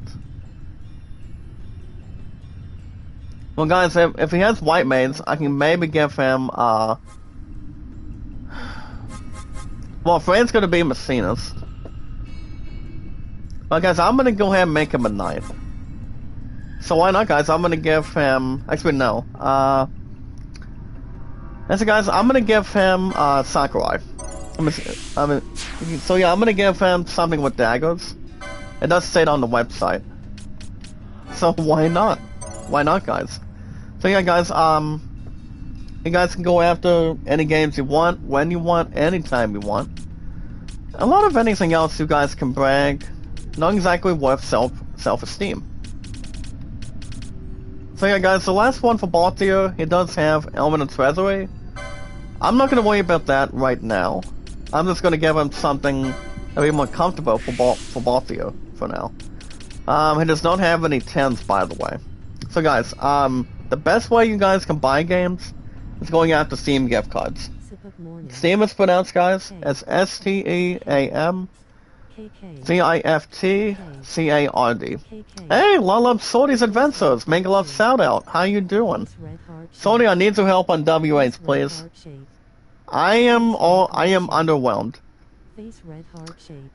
Well, guys, if he has white mains, I can maybe give him, well, Fran's gonna be Machinist. But guys, I'm gonna go ahead and make him a Knight. So why not, guys? I'm gonna give him, actually, no. So guys, I'm gonna give him, Sakurai. So yeah, I'm gonna give him something with daggers. It does say it on the website. So why not? Why not, guys? So yeah, guys, you guys can go after any games you want, when you want, anytime you want. A lot of anything else you guys can brag. Not exactly worth self-esteem. So yeah, guys, the last one for Baltier, he does have Element of Treasury. I'm not gonna worry about that right now. I'm just gonna give him something that be more comfortable for Baltier for now. He does not have any 10s, by the way. So guys, the best way you guys can buy games is going after Steam gift cards. Steam is pronounced, guys, as STEAM CIFTCARD. Hey, Lolub Sorty's Adventures, make a love shout out. How you doing? Sorty, I need your help on WAs, please. I am underwhelmed.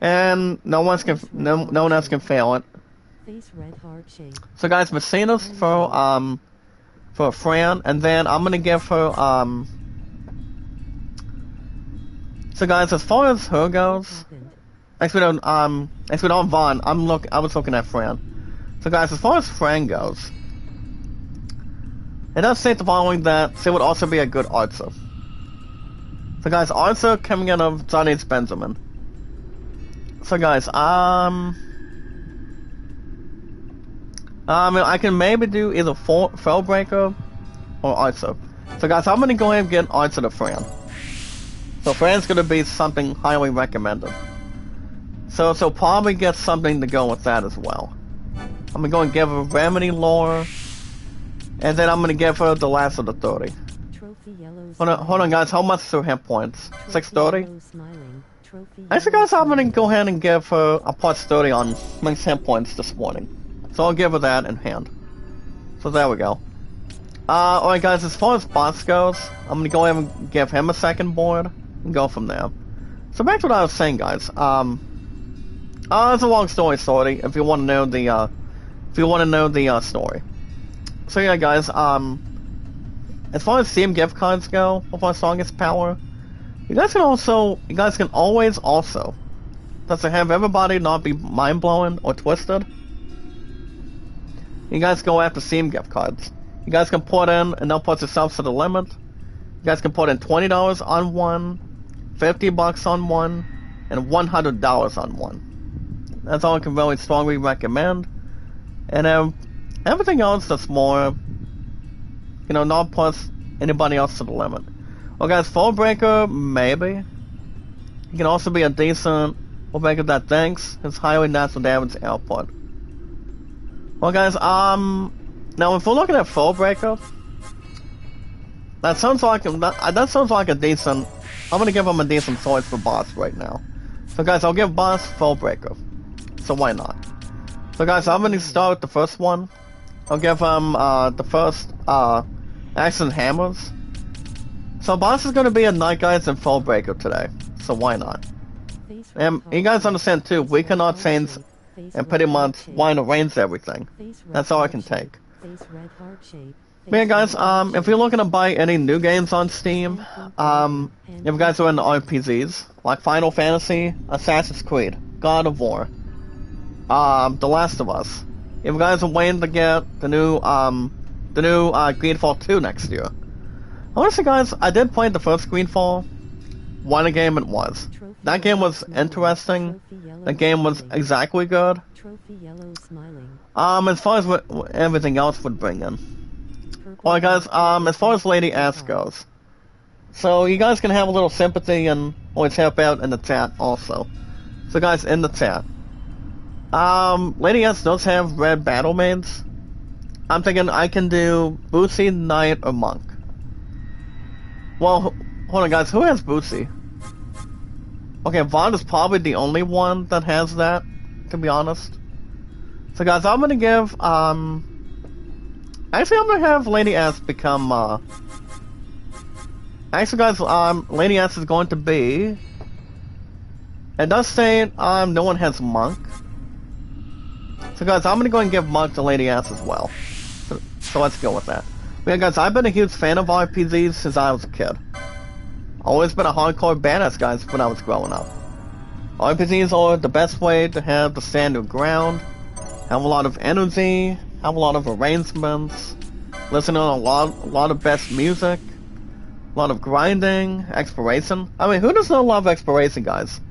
And no one else can fail it. So guys, Machinist for Fran, and then I'm gonna give her so guys, as far as her goes, actually no, Vaughn, I was looking at Fran. So guys, as far as Fran goes, it does say the following, that she would also be a good archer. So guys, archer coming out of Johnny's Benjamin. So guys, I can maybe do either Fellbreaker or Archer. So guys, I'm gonna go ahead and get Archer to Fran. So Fran's gonna be something highly recommended. So probably get something to go with that as well. I'm gonna go and give her Remedy Lore, and then I'm gonna give her the last of the 30. Hold on guys, how much is her hit points? 630? Actually guys, I'm gonna go ahead and give her a plus 30 on Link's hit points this morning. So I'll give her that in hand. So there we go. Alright guys, as far as boss goes, I'm gonna go ahead and give him a second board and go from there. So back to what I was saying, guys. It's a long story, sorry, if you want to know the story. So yeah, guys, as far as Steam gift cards go, with my strongest power, you guys can always also, just to have everybody not be mind-blowing or twisted, you guys go after Steam gift cards. You guys can put in, and they'll put yourselves to the limit. You guys can put in $20 on one, $50 on one, and $100 on one. That's all I can really strongly recommend. And everything else that's more, not push anybody else to the limit. Well guys, Fallbreaker, maybe. He can also be a decent Fallbreaker that thanks his highly natural damage output. Well guys, now if we're looking at Fallbreaker, that sounds like a decent, I'm gonna give him a decent choice for boss right now. So guys, I'll give boss Fallbreaker. So why not? So guys, I'm gonna start with the first one. I'll give him the first Axe and Hammers. So boss is gonna be a Night Guys and Fallbreaker today. So why not? And you guys understand too, we cannot change and pretty much wind arrange everything. That's all I can take. But yeah guys, if you're looking to buy any new games on Steam, if you guys are into RPGs, like Final Fantasy, Assassin's Creed, God of War, The Last of Us, if you guys are waiting to get the new Greedfall 2 next year. Honestly guys, I did play the first Greedfall. What a game it was. that game was interesting. The game was exactly good.
Trophy yellow smiling.
As far as what everything else would bring in. Alright guys, as far as Lady S goes. So you guys can have a little sympathy and always help out in the chat also. So guys, in the chat. Lady S does have red battle maids. I'm thinking I can do Bootsy, Knight, or Monk. Well, hold on guys, who has Bootsy? Okay, Vaughn is probably the only one that has that, to be honest. So guys, I'm gonna give, actually I'm gonna have Lady S become, actually guys, Lady S is going to be, it does say, no one has Monk. So guys, I'm gonna go and give Monk to Lady S as well. So let's go with that. Yeah guys, I've been a huge fan of RPGs since I was a kid. Always been a hardcore badass guys when I was growing up. RPGs are the best way to have the stand your ground, have a lot of energy, have a lot of arrangements, listen to a lot of best music, a lot of grinding, exploration. I mean, who does not love exploration guys?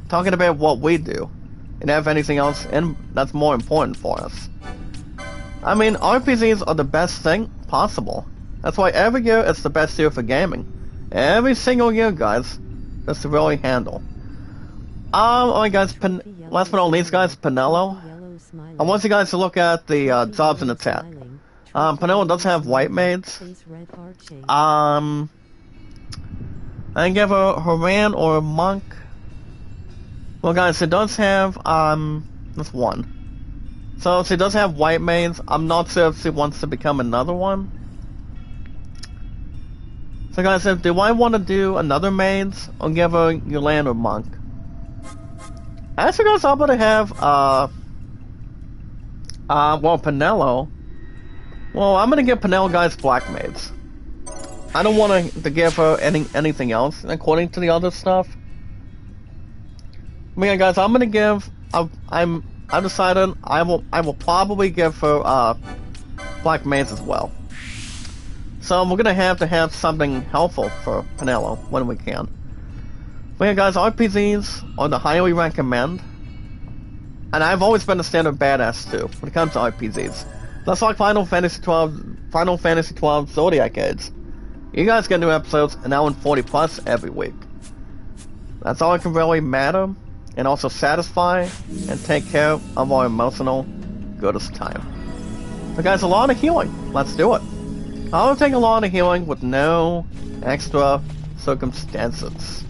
Talking about what we do, and have anything else that's more important for us. I mean, RPGs are the best thing possible. That's why every year it's the best year for gaming. Every single year, guys, just to really handle. Alright guys, last but not least guys, Pinello. I want you guys to look at the jobs in the chat. Pinello does have white maids. I can give her Haran or a Monk. Well guys, it does have, that's one. So she does have white maids. I'm not sure if she wants to become another one. So guys, do I want to do another maids or give her Yolanda or Monk? Actually guys, I'm gonna have, well, Pinello. Well, I'm gonna give Pinello guys black maids. I don't want to give her anything else according to the other stuff. But yeah guys, I'm gonna give, I've decided I will probably give her black maids as well. So we're gonna have to have something helpful for Pinello when we can. But yeah guys, RPGs are the highly recommend. And I've always been a standard badass too when it comes to RPGs. That's like Final Fantasy XII Zodiac aids. You guys get new episodes an hour and 40 plus every week. That's all that can really matter. And also satisfy and take care of our emotional goodest time. So guys, a lot of healing. Let's do it. I'll take a lot of healing with no extra circumstances.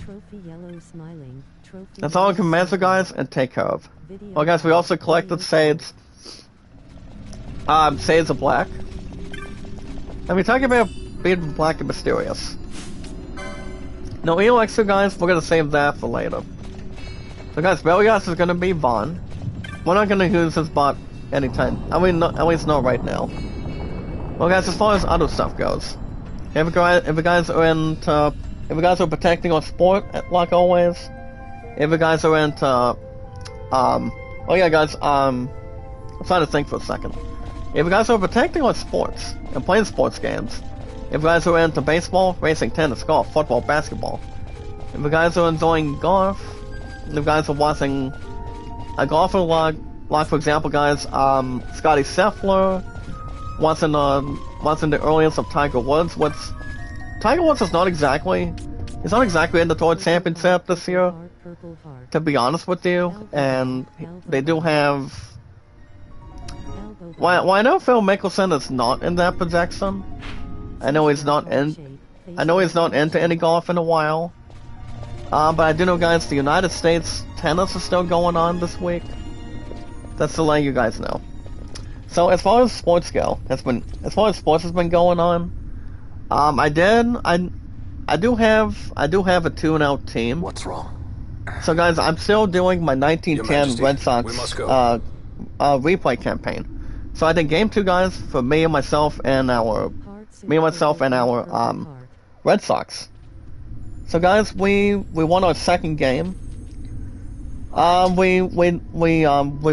Trophy yellow smiling. Trophy
That's all I can measure guys and take care of. Well guys, we also collected Sades. Sades of Black. And we talk about being black and mysterious. No elixir guys, we're gonna save that for later. So guys, Belias is gonna be Vaughn. We're not gonna use his bot anytime. I mean, at least not right now. Well guys, as far as other stuff goes, if you guys are protecting our sport, like always, if you guys are into, oh yeah guys, I'm trying to think for a second. If you guys are protecting our sports, and playing sports games, if you guys are into baseball, racing, tennis, golf, football, basketball, if you guys are enjoying golf, if you guys are watching a golfer like for example guys, Scotty Scheffler, watching the earliest of Tiger Woods, which Tiger Woods is not exactly in the Tour Championship this year, to be honest with you, and they do have, well I know Phil Mickelson is not in that projection. I know he's not into any golf in a while. But I do know guys, the United States tennis is still going on this week. That's to let you guys know. So as far as sports go, as far as sports has been going on, I do have a 2-0 team.
What's wrong?
So guys, I'm still doing my 1910 Red Sox replay campaign. So I did game 2 guys for me and myself and our Red Sox. So guys, we won our second game. We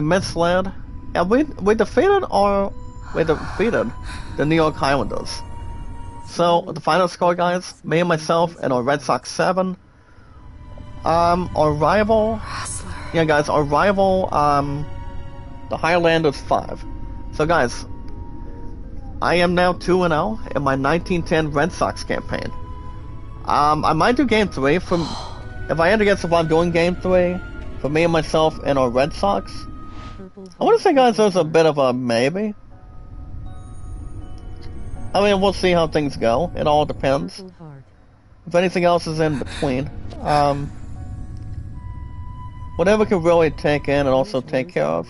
misled, and we defeated the New York Highlanders. So the final score, guys, me and myself and our Red Sox 7. Our rival, yeah guys, our rival, the Highlanders 5. So guys, I am now 2-0 in my 1910 Red Sox campaign. I might do game 3 from, if I had to guess if I'm doing game 3, for me and myself and our Red Sox. I want to say guys, there's a bit of a maybe. I mean, we'll see how things go. It all depends. If anything else is in between. Whatever can really take in and also take care of.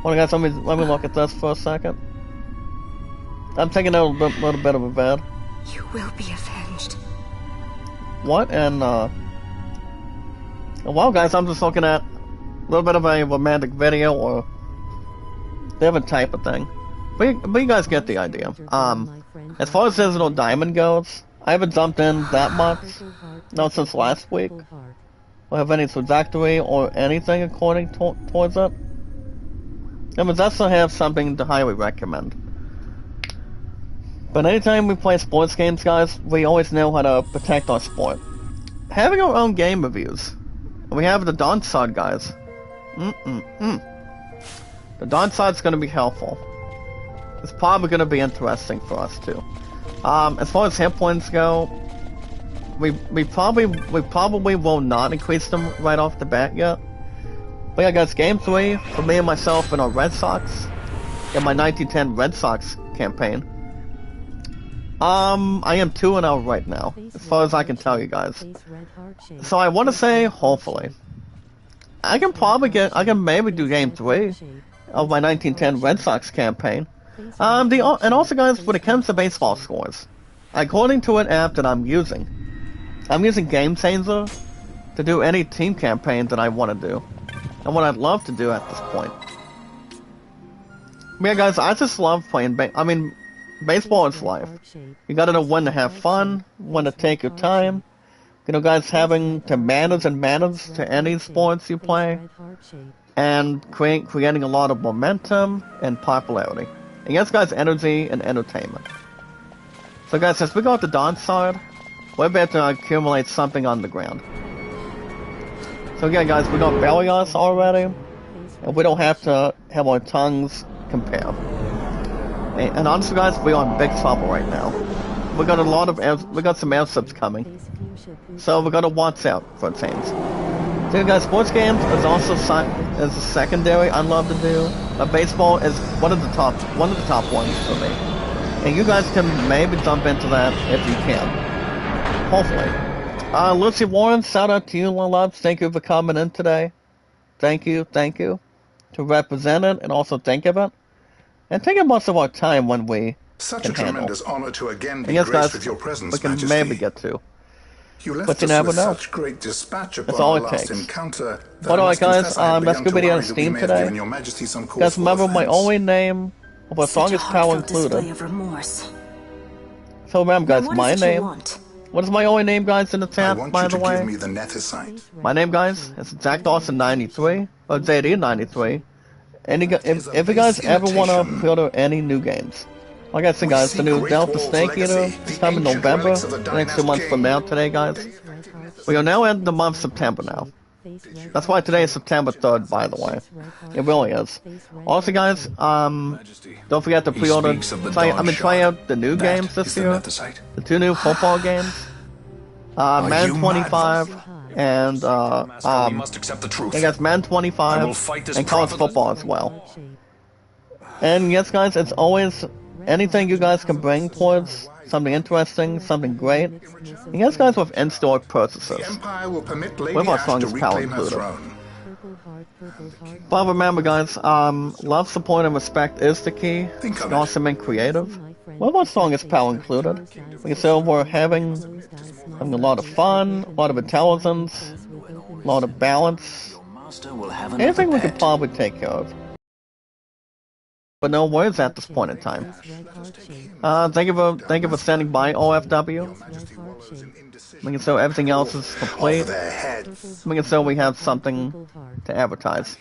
Well, guys, let me look at this for a second. I'm taking a little bit of a bed.
You will be avenged.
What? And, well, guys, I'm just looking at a little bit of a romantic video or different type of thing. But you guys get the idea. As far as Digital Diamond goes, I haven't jumped in that much, not since last week. Or have any trajectory or anything according towards it. I mean, that's to have something to highly recommend. But anytime we play sports games, guys, we always know how to protect our sport. Having our own game reviews. And we have the Dawn Side, guys. The Dawn Side's gonna be helpful. It's probably gonna be interesting for us too. As far as hit points go, we probably will not increase them right off the bat yet. But yeah, guys, game 3 for me and myself and our Red Sox in my 1910 Red Sox campaign. I am 2-0 right now, as far as I can tell you guys. So I want to say, hopefully, I can maybe do game 3 of my 1910 Red Sox campaign. And also, guys, when it comes to baseball scores, according to an app that I'm using Game Changer to do any team campaign that I want to do, and what I'd love to do at this point. Yeah, guys, I just love playing. Baseball is life. You gotta know when to have fun, when to take your time. You know, guys, having to manage to any sports you play, and creating a lot of momentum and popularity. And yes, guys, energy and entertainment. So, guys, as we go to the Dawn Side, we're about to accumulate something on the ground. So, again, guys, we got Belios already, and we don't have to have our tongues compare. And honestly, guys, we're in big trouble right now. We got some airstrips coming, so we gotta watch out for a change. So, guys, sports games is also a secondary I love to do. But baseball is one of the top ones for me. And you guys can maybe jump into that if you can. Hopefully. Lucy Warren, shout out to you, my loves. Thank you for coming in today. Thank you. To represent it and also think of it. And taking most of our time when we
Such
can
a
handle.
tremendous honor to again be
And yes,
graced
guys,
with your presence,
we can
Majesty.
maybe get to.
You left
But you
us
never
with
know.
such great dispatch
That's
upon
all
our
it
last
takes.
encounter that
But
I
alright,
must
guys,
confess I had
let's
begun
go
to
video on
worry that we
Steam
may have
today.
given your Majesty some cause
Guys,
for
remember my
offense.
only name of our song
Such a
is Power
heartfelt display
Included.
of remorse.
So remember, guys,
What
my
is it you
name.
want?
What is my only name, guys, in the
I
chat,
want
by
you
the
to
way?
give me the nethicite.
My name, guys, is Jack Dawson 93 or JD93. If you guys ever want to pre-order any new games, like I said, guys, the new Delta Snake Eater is coming in November, the next 2 months from now. Today, guys, we are now in the month of September now. That's why today is September 3rd, by the way. It really is. Also, guys, don't forget to pre-order. Try out the new games this year. The 2 new football games. Madden 25 and
we must accept the truth.
I guess Madden 25 and college football as well. And yes, guys, it's always anything you guys can bring towards something interesting, something great. And yes, guys, with in-store purchases.
The Empire will permit Lady
With our
Ash
song
to
is Power
reclaim her
included.
throne.
But remember, guys, love, support, and respect is the key.
Think of it.
Awesome and creative. Well, what song is Power included? Like I said, we're having a lot of fun, a lot of intelligence, a lot of balance.
Master will have
Anything we could probably take care of. But no words at this point in time. Thank you for standing by, OFW. Making so everything else is complete.
Off their heads.
Making so we have something to advertise.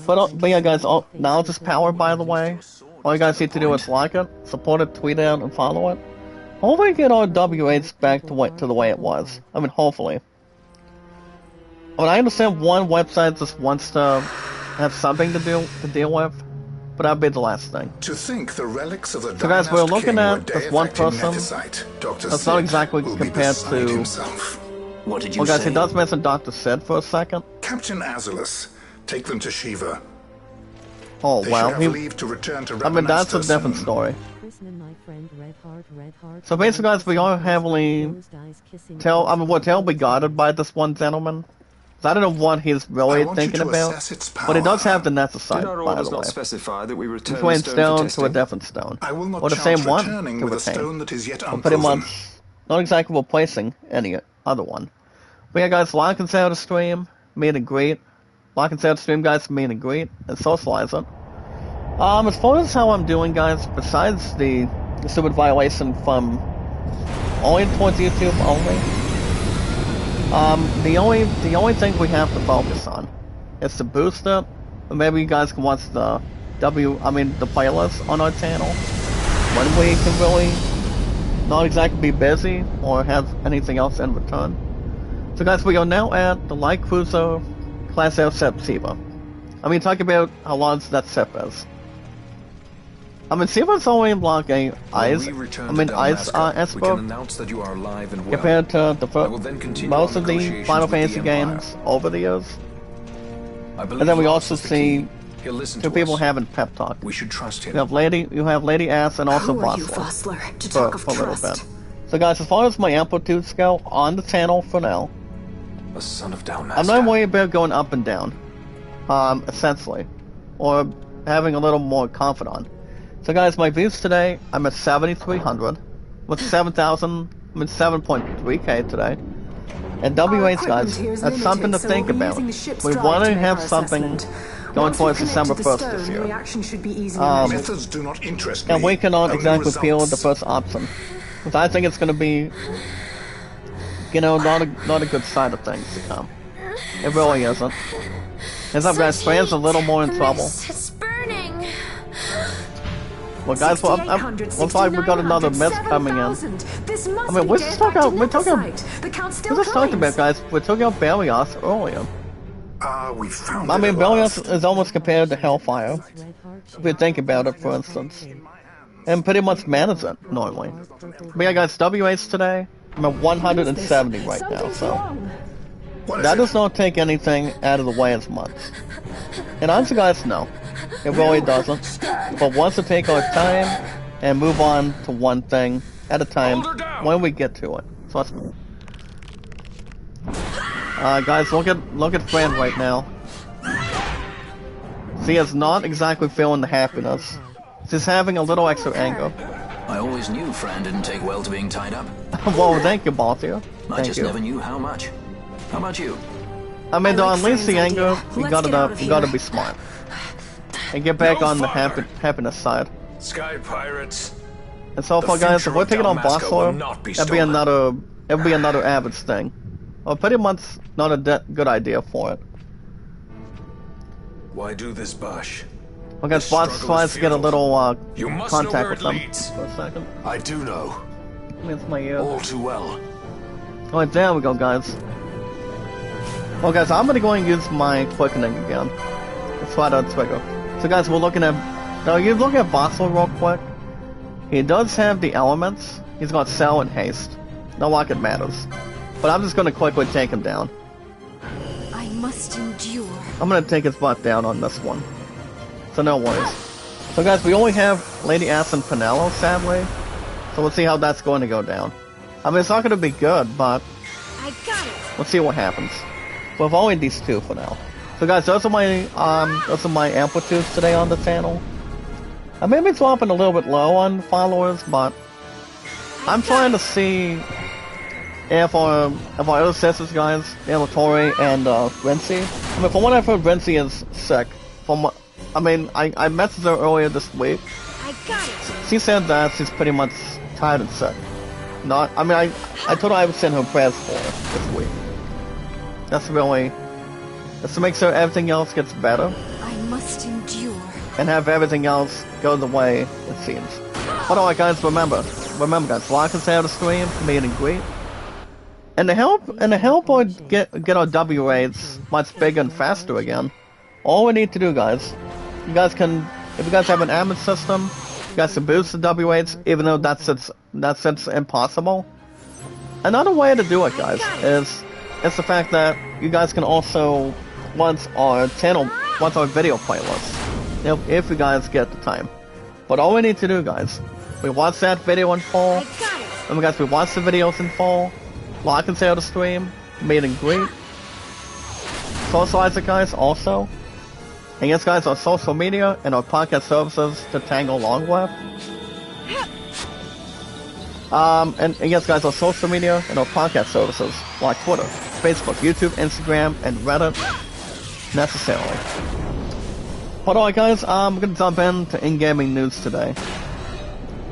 But yeah, guys, now it's just Power, by the way. All you guys need to do is like it, support it, tweet it, and follow it. Hopefully get our W8s back to the way it was. I mean, hopefully. I mean, I understand one website just wants to have something to deal with, but that'd be the last thing.
To think the relics of the
So guys, we're looking
king
at
were
this one
day-affecting
person
neticite. Dr.
that's not
Sid
exactly
will be
compared
beside
to...
himself.
What did you
Well guys,
say?
he does mention Dr. Sid for a second.
Captain Azulus, take them to Shiva.
Oh
They
wow,
should have leave to return to
I mean that's a
Rabanastre
different
soon.
story.
Christening my friend Red Heart,
So basically guys, we are heavily
closed eyes kissing
we're terribly guarded by this one gentleman. So I don't know what he's
I
really
want you
thinking
to
about,
assess its power.
but he does have the
Did
necessite,
our
by
orders
the way.
not specify that we return
Between
the
stone to a
testing?
different stone.
I will not
Or the
chance
same one
returning
to
with a
retain.
stone that is yet
Or pretty
unproven.
much not exactly replacing any other one. But yeah guys, like and share the stream, meet and greet. Like and share the stream guys, meet and greet, and socialize it. As far as how I'm doing guys, besides the stupid violation from only towards YouTube only, the only thing we have to focus on is to boost it. Or maybe you guys can watch the the playlist on our channel when we can really not exactly be busy or have anything else in return. So guys, we are now at the Light Cruiser Class F Septiva. I mean, talk about how large that SIP is. I mean, Siva's only like a ice,
We can
expert
announce that you are alive and well.
compared to the
I will then continue
most
our
of the
negotiations
Final
with the
Fantasy
Empire.
games over the years.
I believe
And then we
Ross
also
is the
see
key. He'll listen
two
to
people
us.
having pep talk.
We should trust him.
You have Lady Ass and also
Who are you,
Vossler
Vossler, to
for
talk of
a little
trust?
bit. So guys, as far as my amplitudes go on the channel for now,
A son of Dalmaster.
I'm not worried about going up and down, essentially, or having a little more confident. So guys, my views today, I'm at 7,300, with 7.3k today. And W8 guys, that's something to think about. We want to have something going towards December 1st this year.
Methods do not interest me.
And we cannot
only
exactly feel
results.
the first option. Because I think it's going to be, not a good side of things to come. It really isn't. Heads up guys, Fran's a little more in trouble.
It's burning.
Well guys, looks like we got another mist coming in. I mean, we're just talking about guys, we took out Belios earlier.
We found
I
it
mean,
at
Belios
last.
is almost compared to Hellfire,
Red Heart,
if you think about it for instance. And pretty much manages it, normally. But yeah guys, W8s today, I'm at 170 right now, so
What is
that
it?
does not take anything out of the way as much. And honestly guys, no. It really doesn't. But once we take our time and move on to one thing at a time when we get to it. So let's move. Guys, look at Fran right now. She is not exactly feeling the happiness. She's having a little extra anger.
I always knew Fran didn't take well to being tied up.
Well, thank you, Balthia.
I
Thank
just
you.
never knew how much. How about you?
I mean, to unleash the
Fran's
anger,
idea.
you
Let's
gotta
get out of
you gotta
here.
be smart and get back
No
on the
fire.
happiness side.
Sky pirates.
And so
The
far, guys, if
future
we're
of
taking on
Dalmasca will
Bossler,
not be
that'd be
stolen.
another average thing, or pretty much not a good idea for it.
Why do this, Bosch?
Well, guys,
The
Boss
struggle
tries
is
to get a
futile.
little
You must know
contact
where
with
it
them
leads.
for a second.
I do know.
It's my ear.
All too well.
Alright, there we go, guys. Well, guys, I'm gonna go and use my quickening again. Let's try that trigger. So, guys, we're looking at. Now, you look at Bossel real quick. He does have the elements. He's got Cell and Haste. Not like it matters. But I'm just gonna quickly take him down.
I must endure.
I'm gonna take his butt down on this one. So, no worries. So, guys, we only have Lady Ass and Pinello, sadly. So, let's see how that's going to go down. I mean, it's not gonna be good, but.
I got it.
Let's see what happens. With only these two for now. So guys, those are my amplitudes today on the channel. I may be dropping a little bit low on followers, but I'm trying to see if our other sisters guys, Tori and Rincy. I mean, from what I've heard, Rincy is sick. I messaged her earlier this week.
I got it.
She said that she's pretty much tired and sick. I told her I would send her prayers for her this week. That's to make sure everything else gets better
I must endure.
and have everything else go the way it seems. But alright guys, remember, remember guys, like and share the stream, meet and greet. And to help us get our W rates much bigger and faster again, all we need to do, guys, if you guys have an admin system, you guys can boost the W rates, even though that's impossible. Another way to do it, guys, is the fact that you guys can also once our video playlist, if you guys get the time. But all we need to do, guys, we watch that video in full. Remember, guys, we watch the videos in full. Like and share the stream, meet and greet. Socialize it, guys, also. And yes, guys, our social media and our podcast services to tag along with. And yes, guys, our social media and our podcast services like Twitter, Facebook, YouTube, Instagram, and Reddit necessarily. But alright, guys, we're gonna jump into in-gaming news today.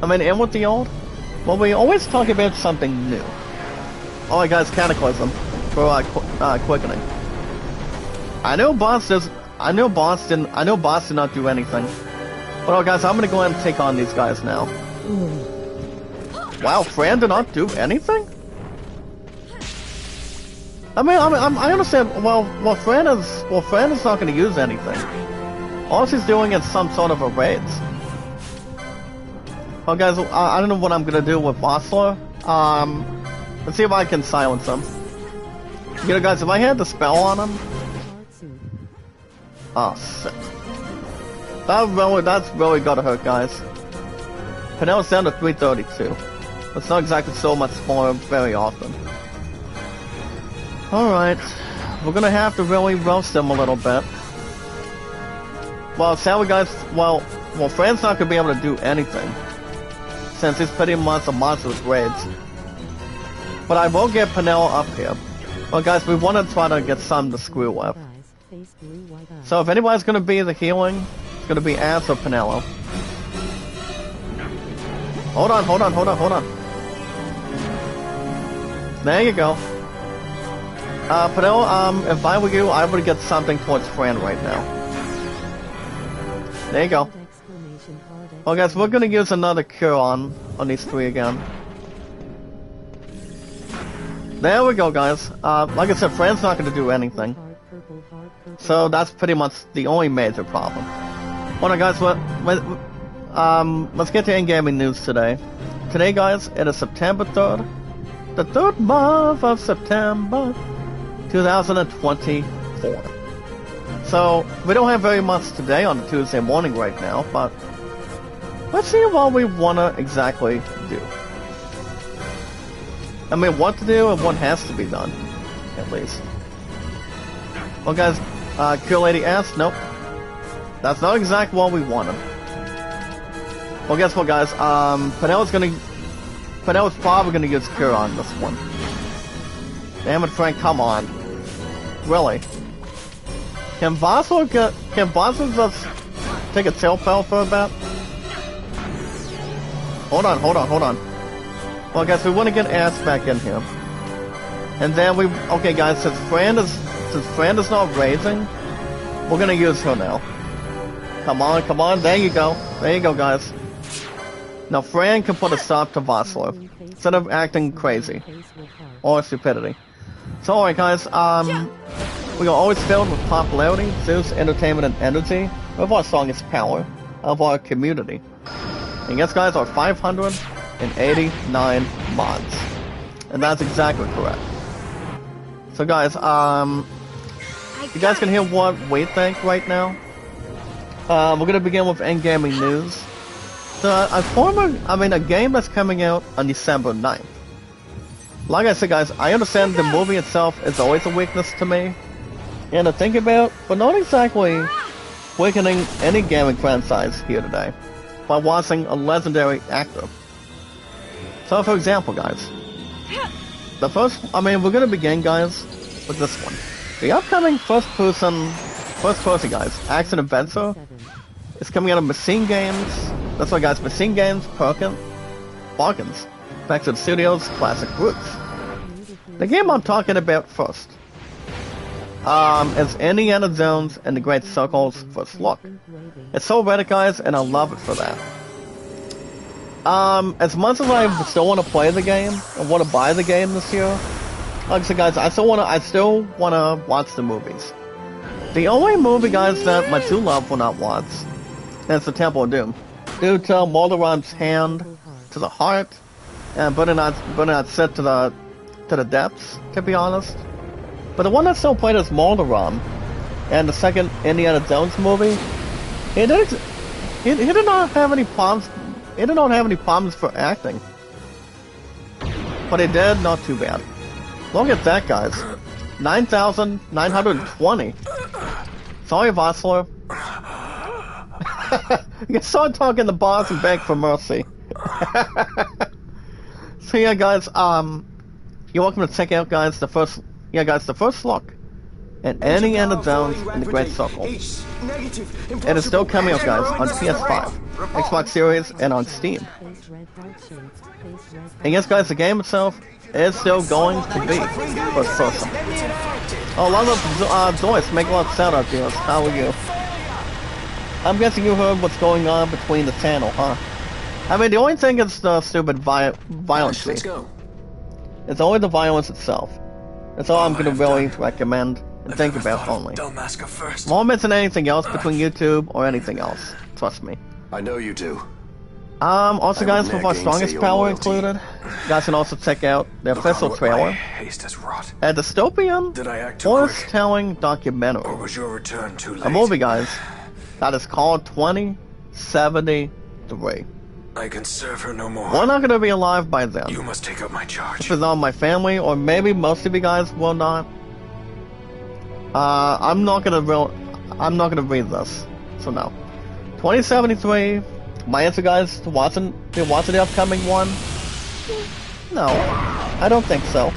I mean, and with the old, well, we always talk about something new. Alright, guys, Cataclysm for quickening. I know boss did not do anything. But alright, guys, I'm gonna go ahead and take on these guys now. Wow, Fran did not do anything? I understand. Well, Fran is not gonna use anything. All she's doing is some sort of a raids. Well, guys, I don't know what I'm gonna do with Vossler. Let's see if I can silence him. You know, guys, if I had the spell on him... Oh, shit. That's really gotta hurt, guys. Pinella's down to 332. That's not exactly so much more very often. Alright. We're gonna have to really roast him a little bit. Well, sadly, guys, well, Fran's not gonna be able to do anything. Since he's pretty much a monster with raids. But I will get Pinella up here. Well, guys, we want to try to get some to screw with. So if anybody's going to be the healing, it's going to be Ass or Pinella. Hold on. There you go. Pinella, if I were you, I would get something towards Fran right now. There you go. Well, guys, we're going to use another cure on these three again. There we go, guys. Like I said, Fran's not going to do anything. So that's pretty much the only major problem. Alright, guys, let's get to in-gaming news today. Today, guys, it is September 3rd. The 3rd month of September 2024. So, we don't have very much today on a Tuesday morning right now, but let's see what we want to exactly do. I mean, what to do and what has to be done, at least. Well, guys, Cure Lady asked, nope. That's not exactly what we wanted. Well, guess what, guys? Pinella's probably gonna use Cure on this one. Damn it, Frank, come on. Really? Can Vassal just take a tail fell for a bit? Hold on. Well, guys, we want to get Ass back in here. And then okay, guys, since Fran is not raising, we're gonna use her now. Come on, there you go, guys. Now Fran can put a stop to Vossler, instead of acting crazy, or stupidity. So alright, guys, we are always filled with popularity, Zeus, entertainment, and energy, of our strongest power, of our community. And yes, guys, our 589 mods. And that's exactly correct. So guys, you guys can hear what we think right now. We're gonna begin with in-gaming news. So, a game that's coming out on December 9th. Like I said, guys, I understand the movie itself is always a weakness to me, and to think about, but not exactly weakening any gaming franchise here today by watching a legendary actor. So, for example, guys, we're gonna begin, guys, with this one. The upcoming first-person, guys, action adventure is coming out of Machine Games. That's right, guys, Machine Games, Bargains, back to the studio's classic roots. The game I'm talking about first is Indiana Jones and the Great Circle's first look. It's so ready, guys, and I love it for that. As much as I still want to play the game and want to buy the game this year, like I said, guys, I still wanna watch the movies. The only movie, guys, that my true love will not watch is the Temple of Doom, due to Moldoran's hand to the heart, and but not set to the depths, to be honest. But the one that still played is Moldoran, and the second Indiana Jones movie, he did not have any problems. He did not have any problems for acting, but he did not too bad. Look at that, guys. 9,920. Sorry, Vossler. You saw talking the boss and beg for mercy. So yeah, guys, you're welcome to check out, guys, the first look at Indiana Jones and the Great Circle. It is still coming out, guys, on PS5, Xbox Series, and on Steam. And yes, guys, the game itself is still going to be first person. Oh, a lot of Joyce, make a lot of shout-out to us. How are you? I'm guessing you heard what's going on between the channel, huh? I mean, the only thing is the stupid violence.
Let's go.
It's only the violence itself. That's all I'm gonna really recommend and think about only.
Dalmasca first.
Won't mention anything else between YouTube or anything else. Trust me.
I know you do.
Also, guys,
would
with our
never
strongest
gainsay your
power
loyalty.
included, you guys can also check out the
Look on
official
what my
trailer,
haste has wrought.
a dystopian,
Did I act too quick?
telling
Or
documentary.
was your return too late?
A movie, guys, that is called 2073.
I can serve her no more.
We're not gonna be alive by then.
You must take up my charge.
If it's on my family, or maybe most of you guys will not. I'm not gonna read this, so no. 2073. My answer, guys, to watching the upcoming one. No, I don't think so.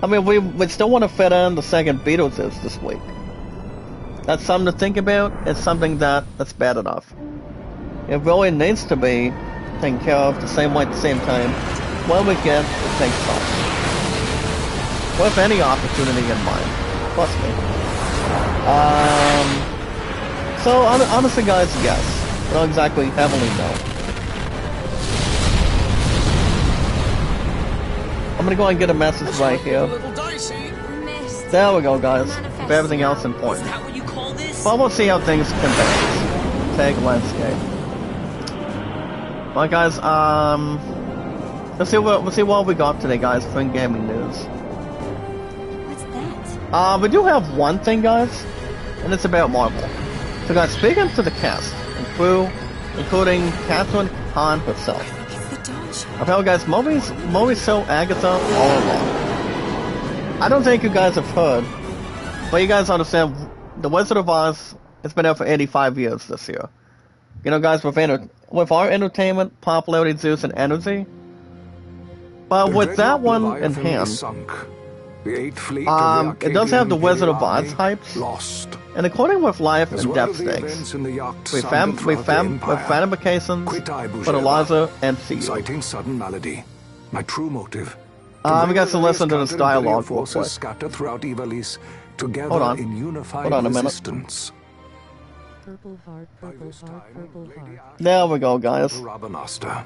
I mean, we still want to fit in the second Beetlejuice this week. That's something to think about. It's something that's bad enough. It really needs to be taken care of the same way at the same time when we get the things off. With any opportunity in mind. Trust me. So, honestly, guys, yes. I don't exactly heavily know. I'm gonna go and get a message right here.
Missed.
There we go, guys. For everything else important. But we'll see how things convey. Tag landscape. Well, guys, let's see what we got today, guys, for gaming news.
What's that?
We do have one thing, guys, and it's about Marvel. So, guys, speaking to the cast and crew, including Catherine Hahn herself.
It's the Dawn Show.
Apparently, guys, movies show Agatha all along. I don't think you guys have heard, but you guys understand, The Wizard of Oz has been out for 85 years this year. You know, guys, with our entertainment, popularity, juice, and energy. But with that one in hand, it does have the Wizard of Oz hypes.
Lost.
And according with life
As
and
well
death
as the
stakes,
events in the yacht
with
sounded throughout the empire,
ramifications
Quitai
for the larger MCU.
citing sudden malady. My true motive.
We got to listen to this dialogue real
forces
quick.
scattered throughout Ivalice, together
Hold on.
in unified
Hold on a minute.
resistance.
Purple heart, purple heart, purple heart.
There we go, guys.
Rabanasta.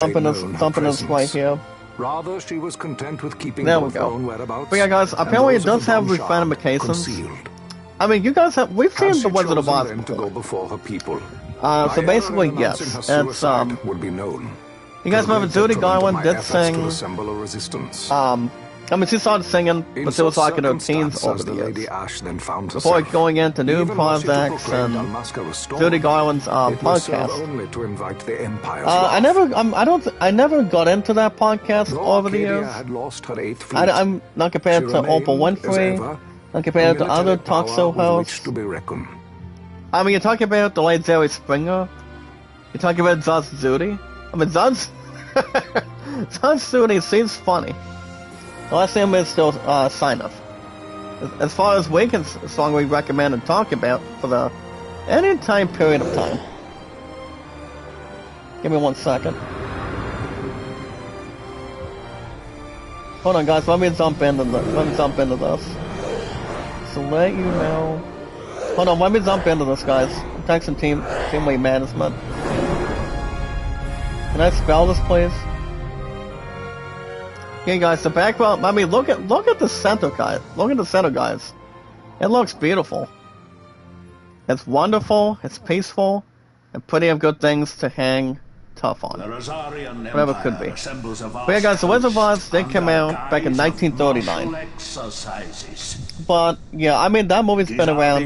Something is right here.
Rather, she was content with keeping
There we
both
go.
her own whereabouts.
But yeah, guys,
and
apparently
those
it
of
does
the
have
Von Sharp
ramifications.
concealed.
I mean, you guys we've seen
Had
The
she
Wizard of
chosen
Oz
then to
before.
go before her people,
So
my error
basically,
in
yes.
announcing her
It's,
suicide would be known.
you guys remember Judy Garland did
to
sing,
assemble a resistance.
I mean, she started singing,
In
but she was
such
like in her teens
circumstances,
over
the
the
Lady
years.
Ash then found
Before
herself.
going into new
Even were she to
projects
proclaim
and
Dalmasca restored,
Judy Garland's
it would serve
podcast.
only to invite the Empire's
I
wrath.
never got into that podcast
Though
over the
Arcadia
years.
had lost her eighth fleet,
I'm not compared
she
to Oprah
remained, as
Winfrey,
ever,
not compared
a
to other
military
talk show
power with which
hosts.
to be reckoned.
I mean, you're talking about the late Jerry Springer. You're talking about Zaz Zudi. I mean, Zaz Zudi seems funny. The last name is still Signup. As far as we can, song we recommend and talk about for the any time period of time. Give me 1 second. Hold on, guys. Let me jump into this. So let you know. Hold on. Let me jump into this, guys. I'm texting team lead management. Can I spell this, please? Okay, guys, the background. I mean, look at the center, guys. Look at the center, guys. It looks beautiful. It's wonderful. It's peaceful, and plenty of good things to hang tough on. Whatever it could be. But yeah, guys, the Wizard of Oz did come out back in 1939. But yeah, I mean that movie's been around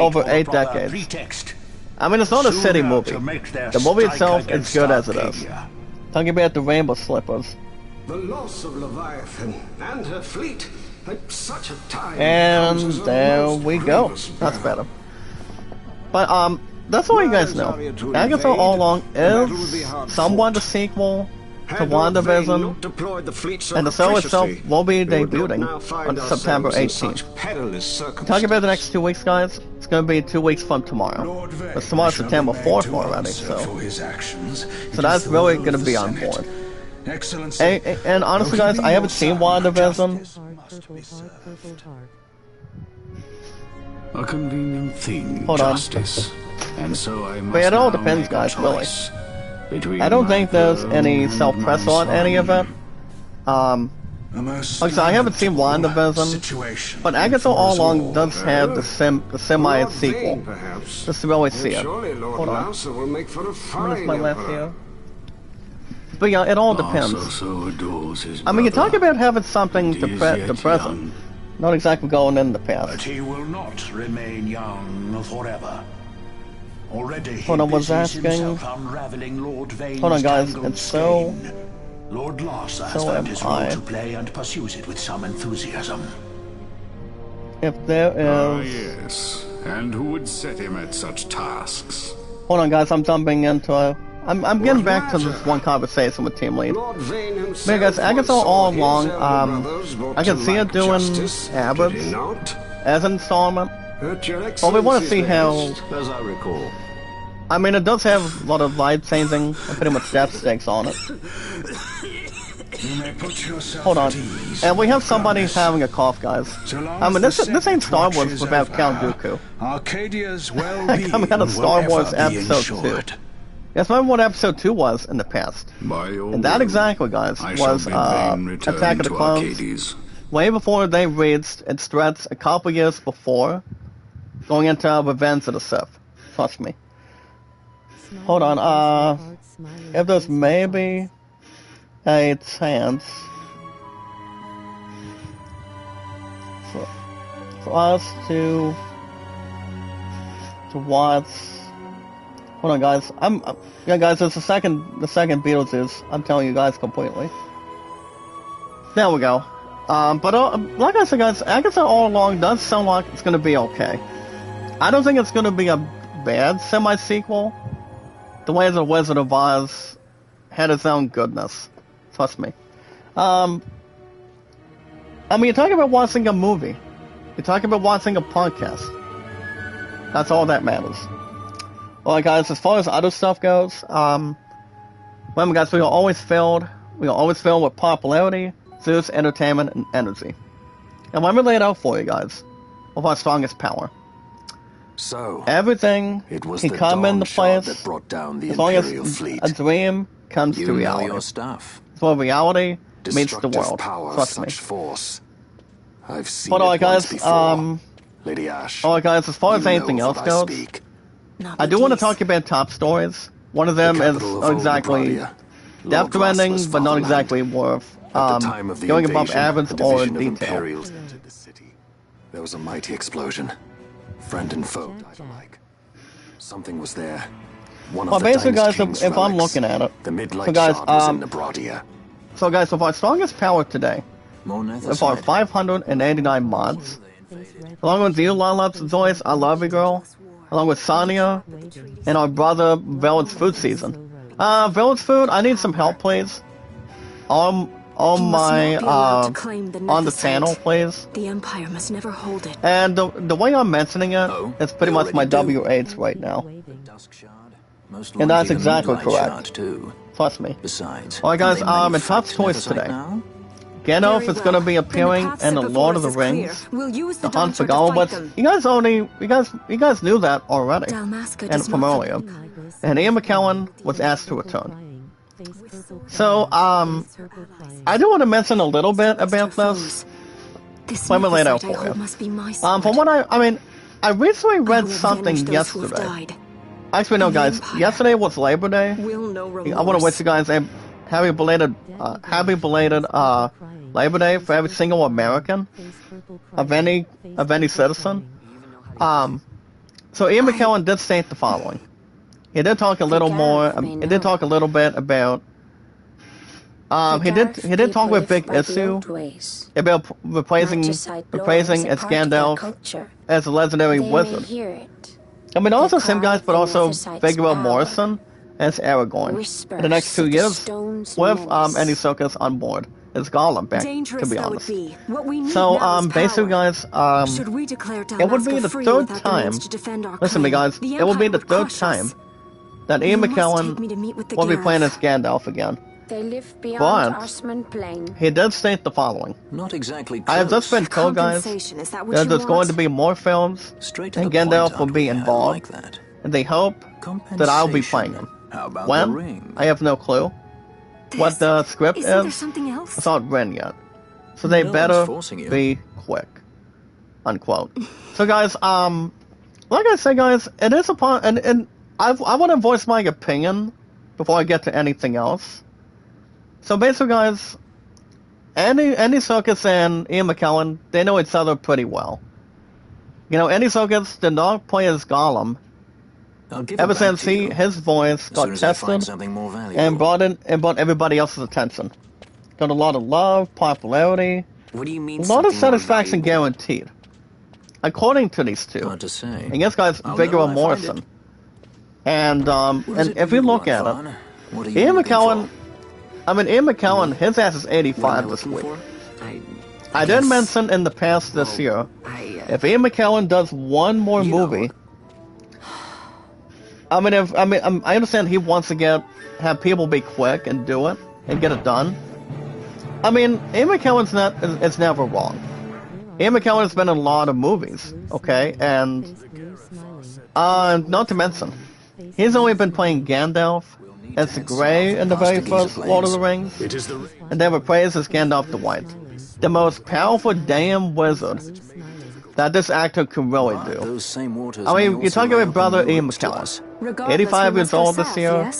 over 8 decades. I mean, it's not a city movie. The movie itself is good as it is. Talking about the rainbow slippers.
The loss of Leviathan and her fleet at such a time.
And there we go. That's better. But that's all you guys know. Agatha All Along is somewhat the sequel to WandaVision, and the show itself will be debuting on September 18th. Talking about the next 2 weeks, guys, it's going to be 2 weeks from tomorrow. It's tomorrow, September 4th already, so that's really going to be on board. And honestly, guys, I haven't seen WandaVision.
A convenient thing,
Hold on.
justice. And so I must
But it all
now
depends,
make a
guys, really.
choice between
I don't think there's
my
any
firm
self-press
and
on any of it.
sorry.
Like I said, I haven't seen WandaVision, but Agatha All Along does have the semi-sequel. Just to really see it. Hold on. What is my left here? But yeah, it all depends. I mean, you talk about having something to the present, not exactly going in the past.
But he will not remain young forever. Already
Hold on, was asking. Hold on, guys. It's so.
Lord Larsa has
So
found
am
his role
I.
to play and pursues it with some enthusiasm.
If there
Ah,
is.
yes. And who would set him at such tasks?
Hold on, guys. I'm jumping into a. I'm getting back to this one conversation with Team Lead. Man, guys, Agatha All Along, I can see it doing Abbott's as an installment. But we want to see how.
As I recall.
I mean, it does have a lot of life changing and pretty much death stakes on it. Hold on. And we have somebody having a cough, guys. I mean, this ain't Star Wars without Count Dooku.
Arcadia's well-being
Coming out of Star Wars
will ever be
Episode 2.
ensured.
Yes, remember what Episode 2 was in the past. And that exactly, guys, was Attack of the Clones. Way before they reached its threats a couple years before, going into Revenge of the Sith. Trust me. Hold on, if there's maybe a chance for us to watch. Hold on, guys. Yeah, guys. It's the second Beetlejuice. I'm telling you guys completely. There we go. But like I said, guys, Agatha All Along does sound like it's gonna be okay. I don't think it's gonna be a bad semi-sequel. The way the Wizard of Oz had its own goodness. Trust me. I mean, you're talking about watching a movie. You're talking about watching a podcast. That's all that matters. Well, guys, as far as other stuff goes, remember, guys, we are always filled with popularity, Zeus, entertainment, and energy. And let me lay it out for you guys, with our strongest power.
So
Everything can come into place
that brought down the
as long as
Imperial fleet.
a dream comes
You
to
know
reality.
your stuff.
So reality meets the
Destructive
world.
power,
Trust me.
such force. I've seen
But alright,
it once
guys,
before. Lady Ash.
alright, guys, as far as
you know
anything
of
else
what I
goes,
speak.
I do want to talk about top stories. One of them is
capital of
not exactly
Old Lord
depth-rending,
Rasmus'
but not
fatherland.
exactly worth
At the time of the
going above
invasion,
average
a
or
division of
detail.
Imperials entered the city. There was a mighty explosion. Friend and foe died alike. Something was there. One
Well,
of the
basically,
Diamond
guys,
King's
if I'm
relics.
looking at it,
The midlight
so guys,
shard was in the Brodia.
So guys, with our strongest power today, with our 589 mods, along with you, Lala's Zoids, I love you, girl, along with Sonya, and our brother Velvet's food season. Velvet's food, I need some help, please. On my on the channel, please.
The Empire must never hold it.
And the way I'm mentioning it, it's pretty much my W8 right now. And that's exactly correct. Trust me.
Besides,
Alright, guys, in top choice today. Gandalf is going to be appearing in the Lord of the Rings. The Hunt for Goblins. You guys knew that already, and from earlier. And Ian McKellen was asked to return. So, I do want to mention a little bit about this.
This
Let me lay it out
mythosite I
for you.
hold must be my sword.
From what I mean, I recently
I
read
will
something
avenge those who have
yesterday.
died.
Actually, no,
And the
guys.
Empire
Yesterday was Labor Day.
Will no
I want to wish you guys a happy belated Labor Day for every single American of any citizen. So Ian McKellen did state the following. He did talk a little more. He did talk a little bit about. He did talk with Big Issue about replacing as Gandalf as a legendary wizard. I mean, also same guys, but also Viggo Morrison as Aragorn in the next 2 years with any Sokas on board. It's Gollum back, to be honest. So, basically, guys, it would be the third time. Listen to me, guys. It will be the third time that Ian McKellen will be playing as Gandalf again.
They live beyond
But
Plane.
he did state the following.
Not exactly
I have just been told, guys, that there's going to be more films and Gandalf will be involved, and they hope that I'll be playing him. When? I have no clue. What the script is, it's not written yet. So they better be quick. Unquote. So guys, like I said, guys, it is upon, and I want to voice my opinion before I get to anything else. So basically, guys, Andy Serkis and Ian McKellen, they know each other pretty well. You know, Andy Serkis did not play as Gollum ever since his voice got tested and brought everybody else's attention. Got a lot of love, popularity,
What do you mean?
a lot of satisfaction guaranteed. According to these two.
Hard to say.
And yes, guys, Viggo Morrison. And if you look at it, Ian McKellen, Ian McKellen, his ass is 85 this week. I did mention in the past this year, if Ian McKellen does one more movie, I understand he wants to have people be quick and do it and get it done. I mean, Ian McKellen's it's never wrong. Ian McKellen has been in a lot of movies, okay, and not to mention, he's only been playing Gandalf as the Grey in the very first Lord of the Rings, and they were praised as Gandalf the White, the most powerful damn wizard that this actor can really do. I mean, you're talking about brother Ian McKellen, 85 years old this year.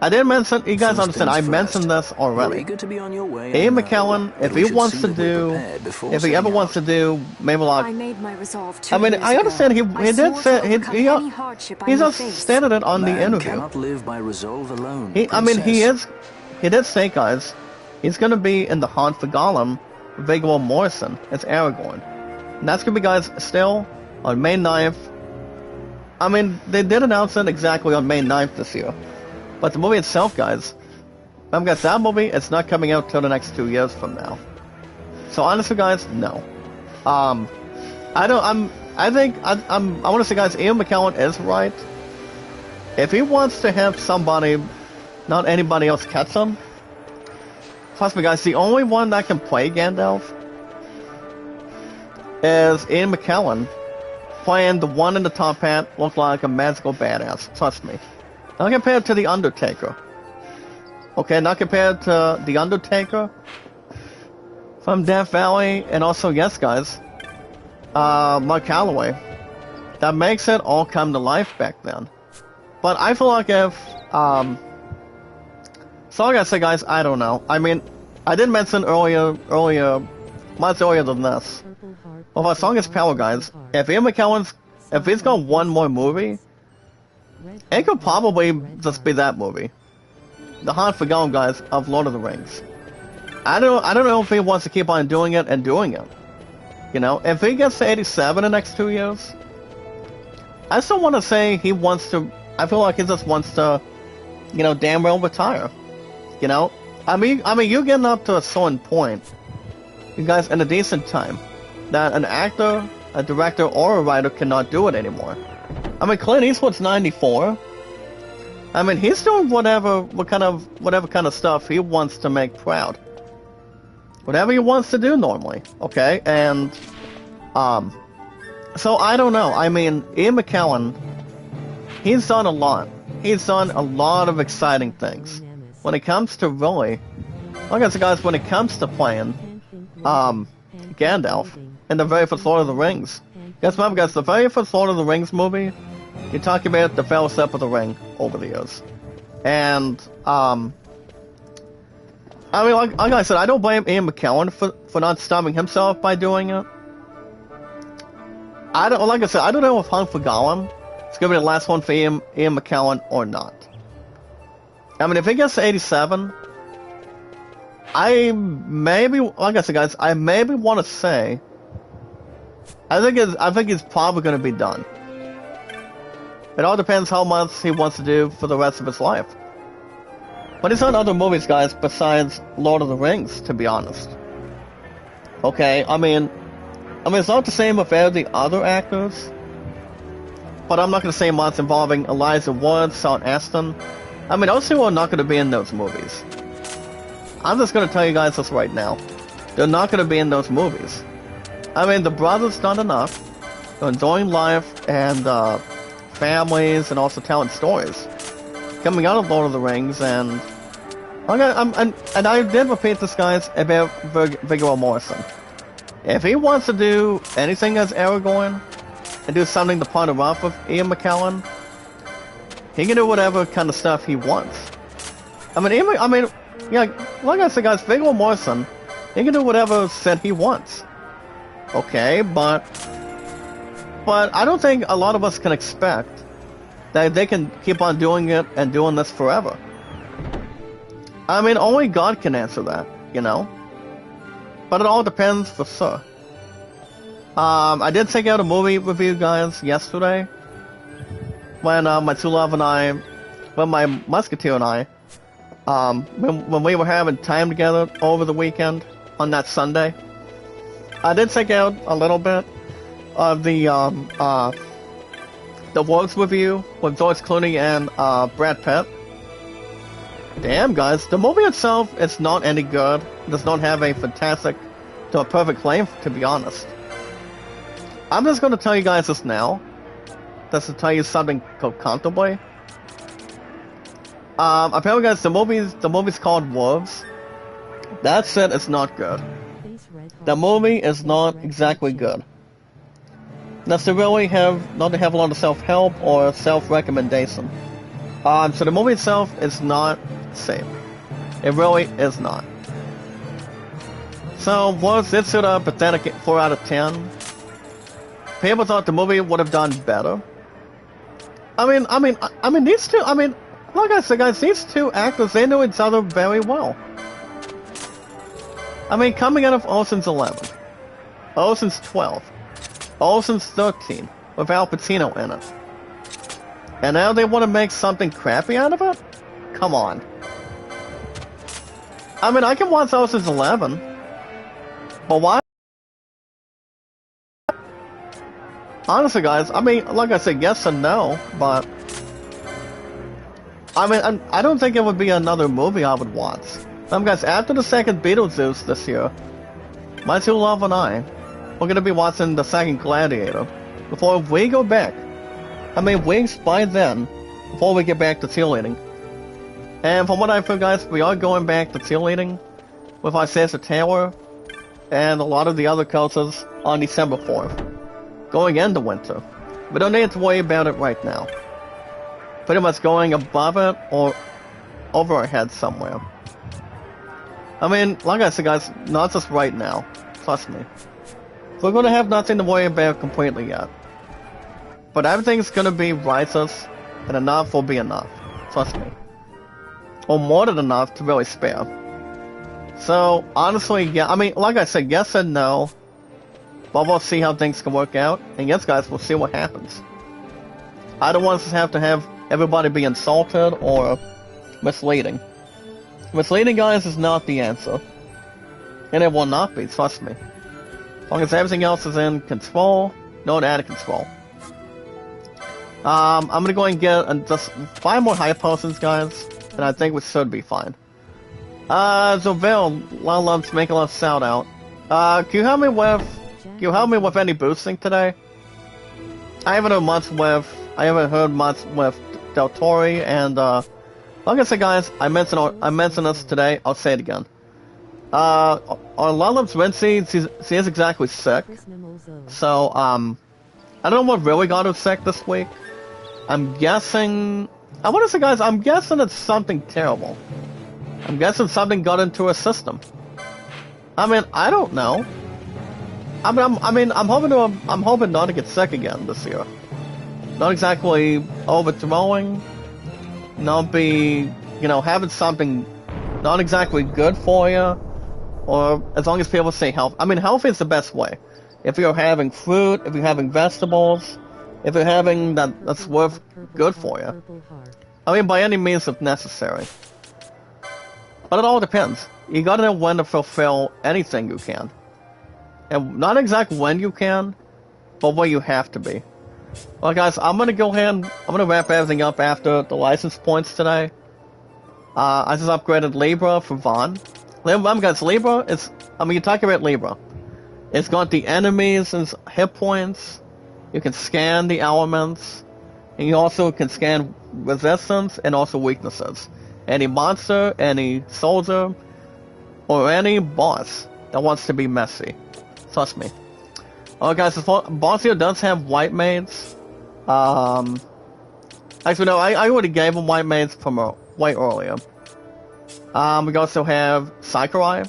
I didn't mention, you guys understand, I mentioned this already. Ian McKellen, if he wants to do, if he ever wants to do, maybe like, I understand he did say, he just stated it on the interview. He did say, guys, he's gonna be in the hunt for Gollum, Viggo Morrison, as Aragorn. And that's gonna be, guys, still on May 9th. I mean, they did announce it exactly on May 9th this year. But the movie itself, guys, that movie, it's not coming out till the next 2 years from now. So honestly, guys, no. I want to say, guys, Ian McKellen is right. If he wants to have somebody, not anybody else, catch him, trust me, guys, the only one that can play Gandalf is Ian McKellen, playing the one in the top hat, look like a magical badass. Trust me. Not compared to The Undertaker. Okay, not compared to The Undertaker from Death Valley, and also, yes, guys, Mark Calloway. That makes it all come to life back then. But I feel like if, so like I said, guys, I don't know. I mean, I did mention earlier, much earlier than this. Well, my song is Power, guys. If Ian McKellen's, if he's got one more movie, it could probably just be that movie, The Hunt for Gollum, guys, of Lord of the Rings. I don't know if he wants to keep on doing it and doing it. You know, if he gets to 87 in the next 2 years, I still want to say he wants to. I feel like he just wants to, you know, damn well retire. You know, I mean, you're getting up to a certain point, you guys, in a decent time, that an actor, a director, or a writer cannot do it anymore. I mean, Clint Eastwood's 94. I mean, he's doing whatever kind of stuff he wants to make proud. Whatever he wants to do normally, okay? And, so I don't know. I mean, Ian McKellen, he's done a lot. He's done a lot of exciting things. when it comes to really, like I said, guys, when it comes to playing, Gandalf in the very first Lord of the Rings. Guys, remember, guys, the very first Lord of the Rings movie, you talk about the Fellowship of the Ring over the years, and I mean, like I said, I don't blame Ian McKellen for not stopping himself by doing it. Like I said, I don't know if Hunt for Gollum is going to be the last one for Ian McKellen or not. I mean, if it gets to 87, I maybe, like I said, guys, I maybe want to say, I think it's probably going to be done. It all depends how much he wants to do for the rest of his life. But he's done other movies, guys, besides Lord of the Rings, to be honest. Okay, I mean, it's not the same with the other actors, but I'm not going to say much involving Elijah Wood, Sean Astin. I mean, those two are not going to be in those movies. I'm just going to tell you guys this right now. They're not going to be in those movies. I mean, the brothers done enough. They're enjoying life and families and also telling stories. Coming out of Lord of the Rings, and I did repeat this, guys, about Viggo Mortensen. If he wants to do anything as Aragorn and do something to partner up with Ian McKellen, he can do whatever kind of stuff he wants. I mean, yeah, like I said, guys, Viggo Mortensen, he can do whatever set he wants. Okay, but I don't think a lot of us can expect that they can keep on doing it and doing this forever. I mean, only God can answer that, you know? But it all depends for sure. I did take out a movie review, guys, yesterday. When my true love and I, when my musketeer and I, when we were having time together over the weekend on that Sunday, I did take out a little bit of the Wolves review with George Clooney and Brad Pitt. Damn, guys, the movie itself is not any good. It does not have a fantastic to a perfect claim, to be honest. I'm just going to tell you guys this now. Just to tell you something comfortably. Apparently, guys, the movie's called Wolves. That said, it's not good. The movie is not exactly good. That's to really not to have a lot of self-help or self-recommendation. So the movie itself is not safe. It really is not. So, was it sort of pathetic 4 out of 10? People thought the movie would have done better. I mean, these two, like I said, guys, these two actors, they know each other very well. I mean, coming out of Ocean's 11, Ocean's 12, Ocean's 13, with Al Pacino in it. And now they want to make something crappy out of it? Come on. I mean, I can watch Ocean's 11, but why? Honestly, guys, I mean, like I said, yes and no, but I mean, I don't think it would be another movie I would watch. Guys, after the second Beetlejuice this year, my true love and I, we're gonna be watching the second Gladiator before we go back. I mean, weeks by then, before we get back to cheerleading. And from what I've heard, guys, we are going back to cheerleading with our sister Taylor and a lot of the other coaches on December 4th. Going into winter. We don't need to worry about it right now. Pretty much going above it or over our heads somewhere. I mean, like I said, guys, not just right now. Trust me. We're going to have nothing to worry about completely yet. But everything's going to be righteous, and enough will be enough. Trust me. Or more than enough to really spare. So, honestly, yeah, I mean, like I said, yes and no. But we'll see how things can work out. And yes, guys, we'll see what happens. I don't want us to have everybody be insulted or misleading. Misleading, guys, is not the answer. And it will not be, trust me. As long as everything else is in control, not out of control. I'm gonna go and get just 5 more high potions, guys, and I think we should be fine. Zoville, let's make a little shout out. Can you help me with any boosting today? I haven't heard much with Del Torre and Like I said, guys, I mentioned this today. I'll say it again. On Lulip's Wincy, she is exactly sick. So, I don't know what really got her sick this week. I'm guessing... I want to say, guys, I'm guessing it's something terrible. I'm guessing something got into her system. I mean, I don't know. I'm hoping not to get sick again this year. Not exactly overthrowing. Not be, having something not exactly good for you. Or as long as people say health. I mean, healthy is the best way. If you're having fruit, if you're having vegetables, if you're having that's worth good for you. I mean, by any means if necessary. But it all depends. You gotta know when to fulfill anything you can. And not exactly when you can, but where you have to be. Well, guys, I'm gonna go ahead and I'm gonna wrap everything up after the license points today. I just upgraded Libra for Vaughn. Remember, guys, Libra is... you talk about Libra. It's got the enemies and hit points. You can scan the elements. And you also can scan resistance and also weaknesses. Any monster, any soldier, or any boss that wants to be messy. Trust me. Alright, guys, this boss here does have white maids. Actually, no, I already gave him white maids from way earlier. We also have Sakurai.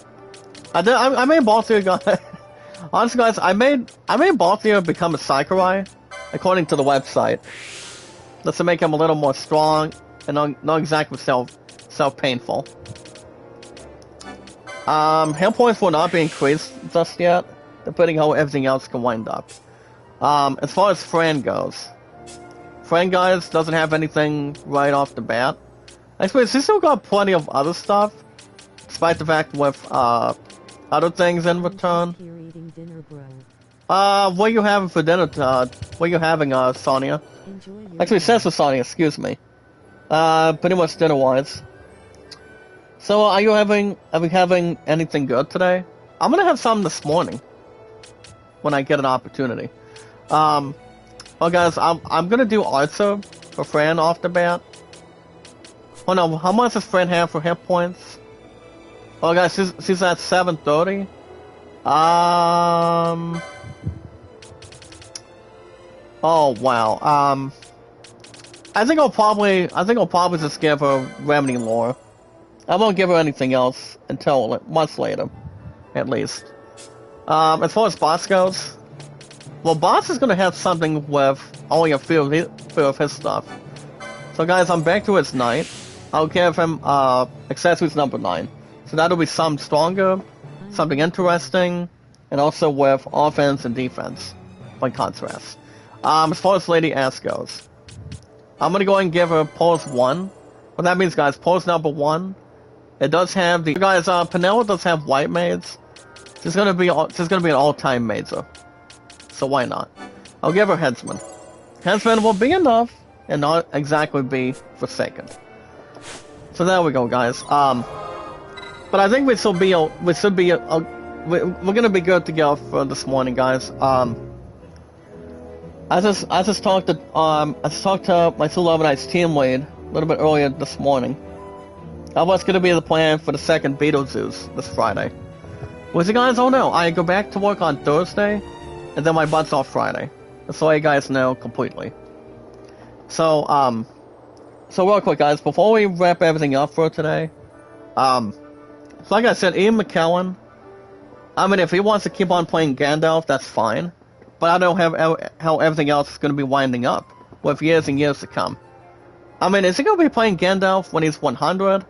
I made Balthier guy. Honestly, guys, I made Balthier become a Sakurai, according to the website. Just to make him a little more strong and not exactly self-painful. Hit points will not be increased just yet, depending how everything else can wind up. As far as Fran goes, Fran, guys, doesn't have anything right off the bat. Actually, she's still got plenty of other stuff, despite the fact with other things in return. What are you having for dinner? What are you having, Sonia? Actually, it says for Sonia, excuse me. Pretty much dinner-wise. So, are you having anything good today? I'm gonna have some this morning, when I get an opportunity. Well, guys, I'm gonna do Archer for Fran off the bat. Oh no, how much does Fran have for hit points? Oh, guys, she's at 730. Oh wow. I think I'll probably just give her Remedy Lore. I won't give her anything else until months later, at least. As far as boss goes, well, boss is gonna have something with only a few of his stuff. So, guys, I'm back to his knight. I'll give him accessories number 9. So that'll be some stronger, something interesting, and also with offense and defense, by contrast. As far as Lady S goes, I'm gonna go ahead and give her pose 1. What that means, guys, pose number 1. It does have the guys. Penella does have white maids. She's gonna be an all-time major. So why not? I'll give her headsman. Headsman will be enough, and not exactly be forsaken. So there we go, guys. But I think we're gonna be good to go for this morning, guys. I just talked to my Two Love Nights team lead a little bit earlier this morning. What's gonna be the plan for the second Beetlejuice this Friday? Was it, guys? Oh no, I go back to work on Thursday, and then my butt's off Friday. Just so you guys know completely. So real quick, guys, before we wrap everything up for today, like I said, Ian McKellen, I mean, if he wants to keep on playing Gandalf, that's fine. But I don't have how everything else is going to be winding up with years and years to come. I mean, is he going to be playing Gandalf when he's 100?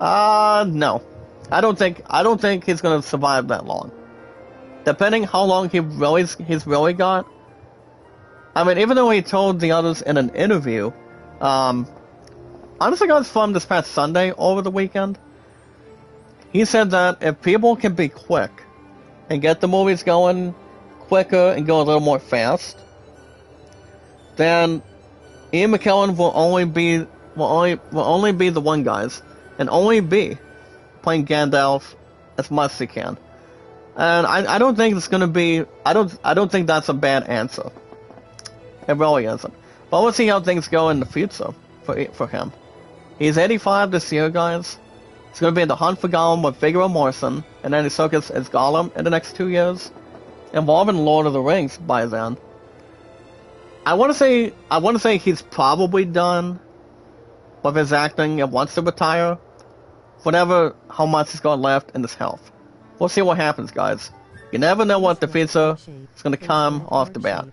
No. I don't think he's going to survive that long. Depending how long he's really got. I mean, even though he told the others in an interview, honestly, guys, from this past Sunday over the weekend, he said that if people can be quick and get the movies going quicker and go a little more fast, then Ian McKellen will only be the one, guys, and only be playing Gandalf as much as he can. And I don't think it's gonna be. I don't think that's a bad answer. It really isn't. But we'll see how things go in the future for him. He's 85 this year, guys. He's going to be in the Hunt for Gollum with Viggo Morrison, and then he's circus as Gollum in the next 2 years, involving Lord of the Rings by then. I want to say he's probably done with his acting and wants to retire, whatever how much he's got left in his health. We'll see what happens, guys. You never know what the future is going to come off the bat.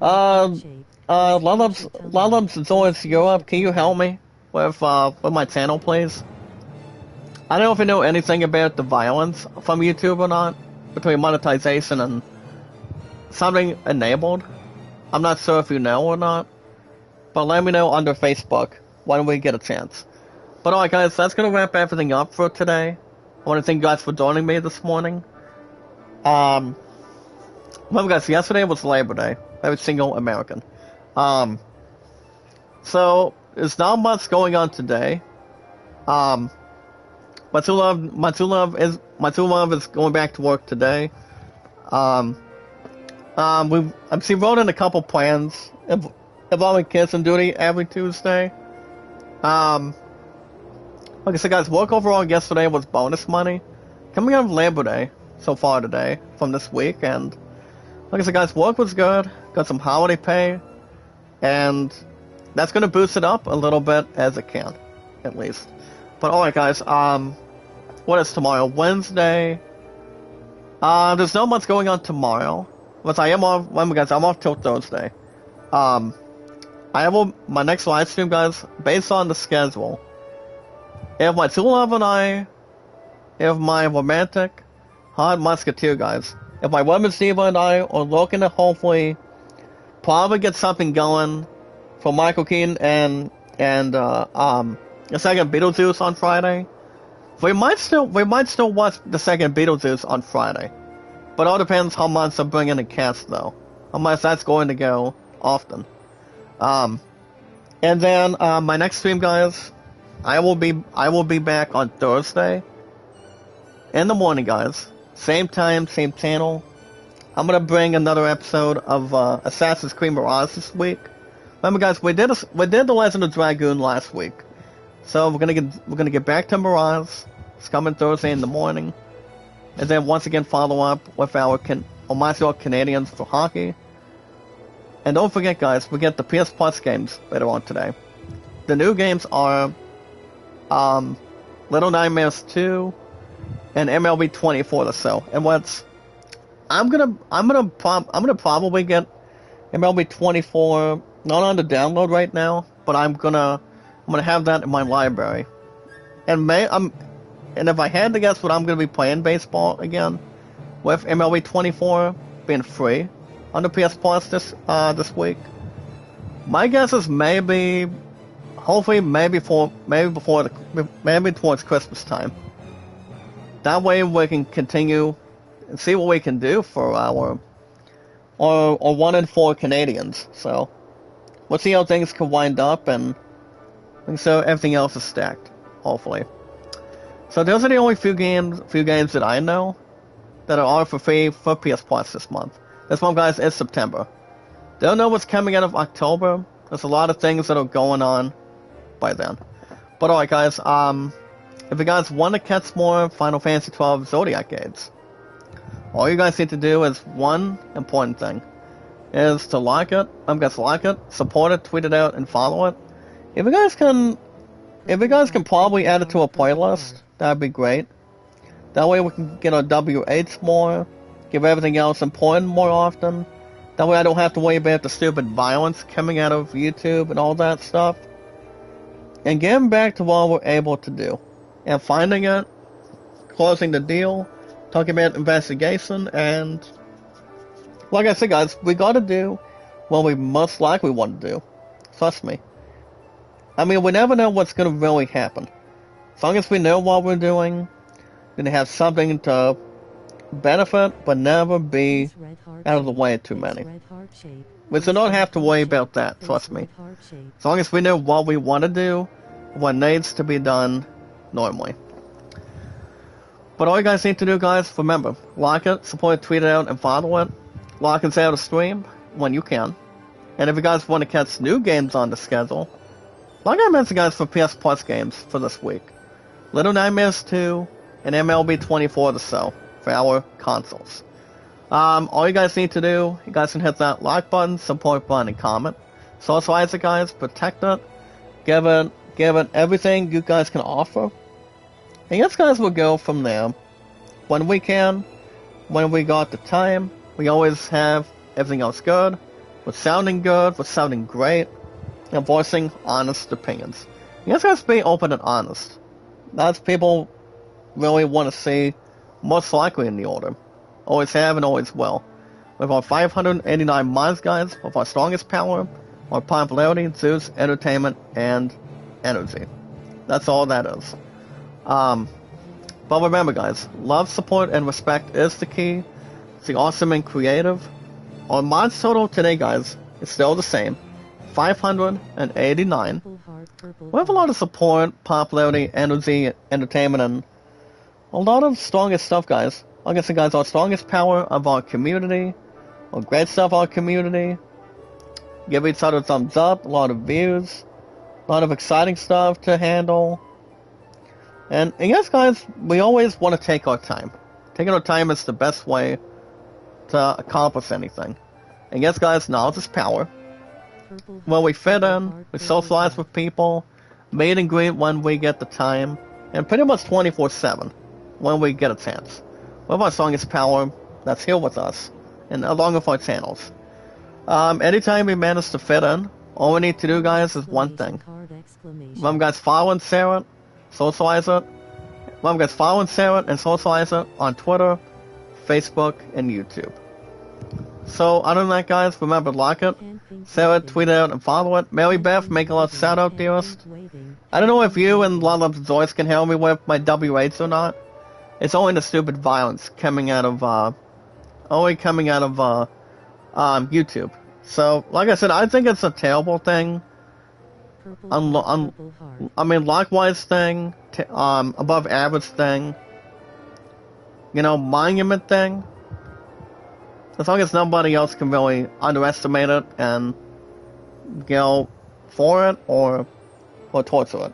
Lulubs Zoids Europe, can you help me with my channel, please? I don't know if you know anything about the violence from YouTube or not, between monetization and something enabled. I'm not sure if you know or not, but let me know under Facebook when we get a chance. But alright guys, that's going to wrap everything up for today. I want to thank you guys for joining me this morning. Remember guys, yesterday was Labor Day. Every single American. So, there's not much going on today. My true love is going back to work today. She wrote in a couple plans involving kids and duty every Tuesday. Like I said, guys, work overall yesterday was bonus money. Coming out of Labor Day so far today from this week, and like I said, guys, work was good. Got some holiday pay, and that's gonna boost it up a little bit as it can, at least. But alright, guys. What is tomorrow? Wednesday. There's not much going on tomorrow. But I am off. Remember, guys, I'm off till Thursday. I have my next live stream, guys, based on the schedule. If my true love and I, if my romantic hot musketeer, guys, if my women's diva and I are looking to hopefully probably get something going for Michael Keaton and the second Beetlejuice on Friday. We might still watch the second Beetlejuice on Friday, but all depends how much I bring in the cast though, how much that's going to go often. And then my next stream, guys, I will be back on Thursday in the morning, guys. Same time, same channel. I'm gonna bring another episode of Assassin's Creed Mirage this week. Remember, guys, we did the Legend of Dragoon last week, so we're gonna get back to Mirage. It's coming Thursday in the morning, and then once again follow up with our Montreal Canadiens for hockey. And don't forget, guys, we get the PS Plus games later on today. The new games are Little Nightmares 2 and MLB 24 or so. And I'm gonna probably get MLB 24 not on the download right now, but I'm gonna have that in my library. And if I had to guess what I'm gonna be playing baseball again, with MLB 24 being free on the PS Plus this week, my guess is maybe towards Christmas time. That way we can continue and see what we can do for our 1 in 4 Canadians. So we'll see how things can wind up, and so everything else is stacked, hopefully. So those are the only few games that I know that are for free for PS Plus this month. This one, guys, is September. Don't know what's coming out of October. There's a lot of things that are going on by then. But alright, guys, if you guys want to catch more Final Fantasy XII Zodiac games, all you guys need to do is one important thing, is to like it, support it, tweet it out, and follow it. If you guys can probably add it to a playlist, that'd be great. That way we can get our WH more, give everything else important more often. That way I don't have to worry about the stupid violence coming out of YouTube and all that stuff. And getting back to what we're able to do. And finding it, closing the deal, talking about investigation, and like I said, guys, we gotta do what we most likely want to do. Trust me. I mean, we never know what's gonna really happen. As long as we know what we're doing, we're gonna have something to benefit, but never be out of the way of too many. We do not have to worry about that, trust me. As long as we know what we want to do, what needs to be done normally. But all you guys need to do, guys, remember, like it, support it, tweet it out, and follow it. Like and stay out of stream when you can. And if you guys want to catch new games on the schedule, Like I mentioned, guys, for PS Plus games for this week, Little Nightmares 2 and MLB 24 to sell for our consoles. All you guys need to do, you guys can hit that like button, support button, and comment. Socialize it, guys, protect it, give it everything you guys can offer. And yes, guys, we'll go from there. When we can, when we got the time, we always have everything else good. We're sounding good, we're sounding great, and voicing honest opinions. You guys be open and honest. That's people really want to see most likely in the order. Always have and always will. With our 589 mods, guys, with our strongest power, our popularity, Zeus, entertainment, and energy. That's all that is. But remember, guys, love, support, and respect is the key. It's the awesome and creative. Our mods total today, guys, is still the same. 589. We have a lot of support, popularity, energy, entertainment, and a lot of strongest stuff, guys. Like I said, guys, our strongest power of our community, our great stuff of our community. Give each other a thumbs up, a lot of views, a lot of exciting stuff to handle. And yes, guys, we always want to take our time. Taking our time is the best way to accomplish anything. And yes, guys, knowledge is power. When we fit in, we socialize with people, meet and greet when we get the time, and pretty much 24/7 when we get a chance. One of our strongest power that's here with us, and along with our channels. Anytime we manage to fit in, all we need to do, guys, is one thing. Remember, guys, follow and share it, socialize it. Remember, guys, follow and share it and socialize it on Twitter, Facebook, and YouTube. So, other than that, guys, remember to like it, share it, tweet it out, and follow it. Mary Beth, make a lot of shout out, dearest. I don't know if you and a lot of Zoids can help me with my W8s or not. It's only the stupid violence coming out of, YouTube. So, like I said, I think it's a terrible thing. Likewise thing, above average thing. Monument thing. As long as nobody else can really underestimate it and go for it or towards it.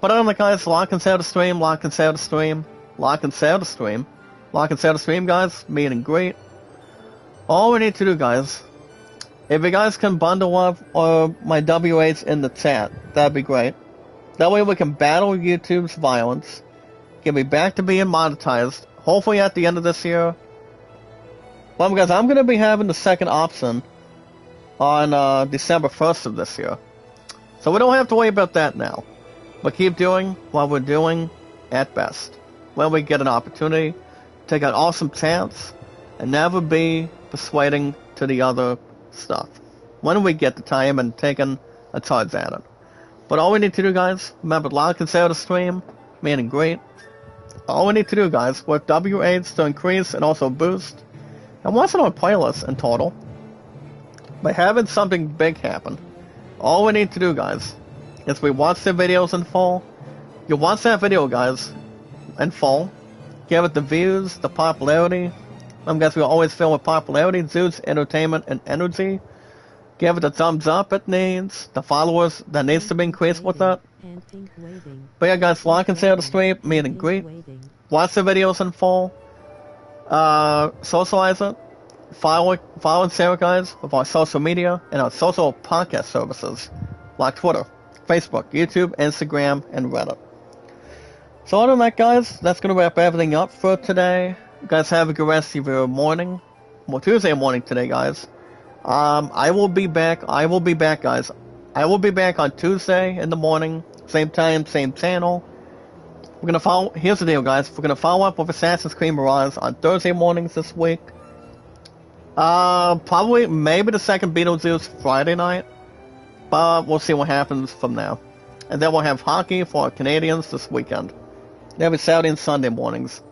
But other than that, guys, like and share the stream, like and share the stream, like and share the stream, like and share the stream, guys, meet and greet. All we need to do, guys, if you guys can bundle up my W8s in the chat, that'd be great. That way we can battle YouTube's violence, get me back to being monetized, hopefully at the end of this year. Well, guys, I'm going to be having the second option on December 1st of this year. So we don't have to worry about that now. But keep doing what we're doing at best. When we get an opportunity, take an awesome chance, and never be persuading to the other stuff. When we get the time and taking a charge at it. But all we need to do, guys, remember to like and share the stream, meet and greet. All we need to do, guys, with W8s to increase and also boost, and once on our playlist in total, by having something big happen. All we need to do, guys, is we watch the videos in full. You watch that video, guys, in full. Give it the views, the popularity. Guys, we always fill with popularity, Zeus, entertainment, and energy. Give it the thumbs up it needs, the followers that needs to be increased with it. But yeah, guys, like and share the stream, meet and greet. Watch the videos in full. Socialize it. Follow and share it, guys, with our social media and our social podcast services like Twitter, Facebook, YouTube, Instagram, and Reddit. So other than that, guys, that's going to wrap everything up for today. You guys have a good rest of your morning. Well, Tuesday morning today, guys. I will be back, guys. I will be back on Tuesday in the morning. Same time, same channel. We're gonna follow. Here's the deal, guys. We're gonna follow up with Assassin's Creed Mirage on Thursday mornings this week. Probably, maybe the second Beetlejuice Friday night. But we'll see what happens from now. And then we'll have hockey for our Canadians this weekend. Every Saturday and Sunday mornings.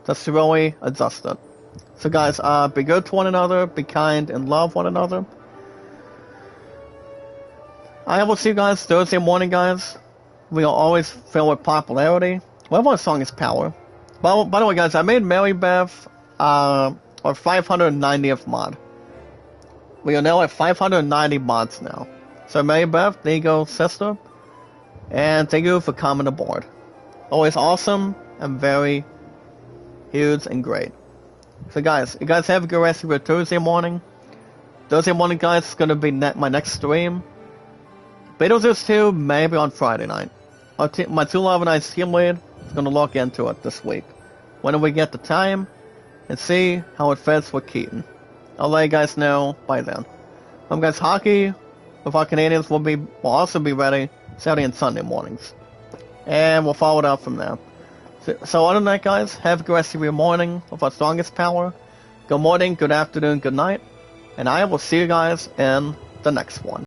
Just to really adjust it. So guys, be good to one another, be kind, and love one another. I will see you guys Thursday morning, guys. We are always filled with popularity. Well, our song is power. By the way, guys, I made Mary Beth our 590th mod. We are now at 590 mods now. So Mary Beth, there you go, sister. And thank you for coming aboard. Always awesome and very huge and great. So guys, you guys have a good rest of your Thursday morning. Thursday morning, guys, is going to be my next stream. Beetlejuice 2, maybe on Friday night. My 211 team lead is going to look into it this week. When we get the time, and see how it fits with Keaton. I'll let you guys know by then. Guys, hockey with our Canadians will also be ready Saturday and Sunday mornings. And we'll follow it up from there. So other than that, guys, have a good rest of your morning with our strongest power. Good morning, good afternoon, good night. And I will see you guys in the next one.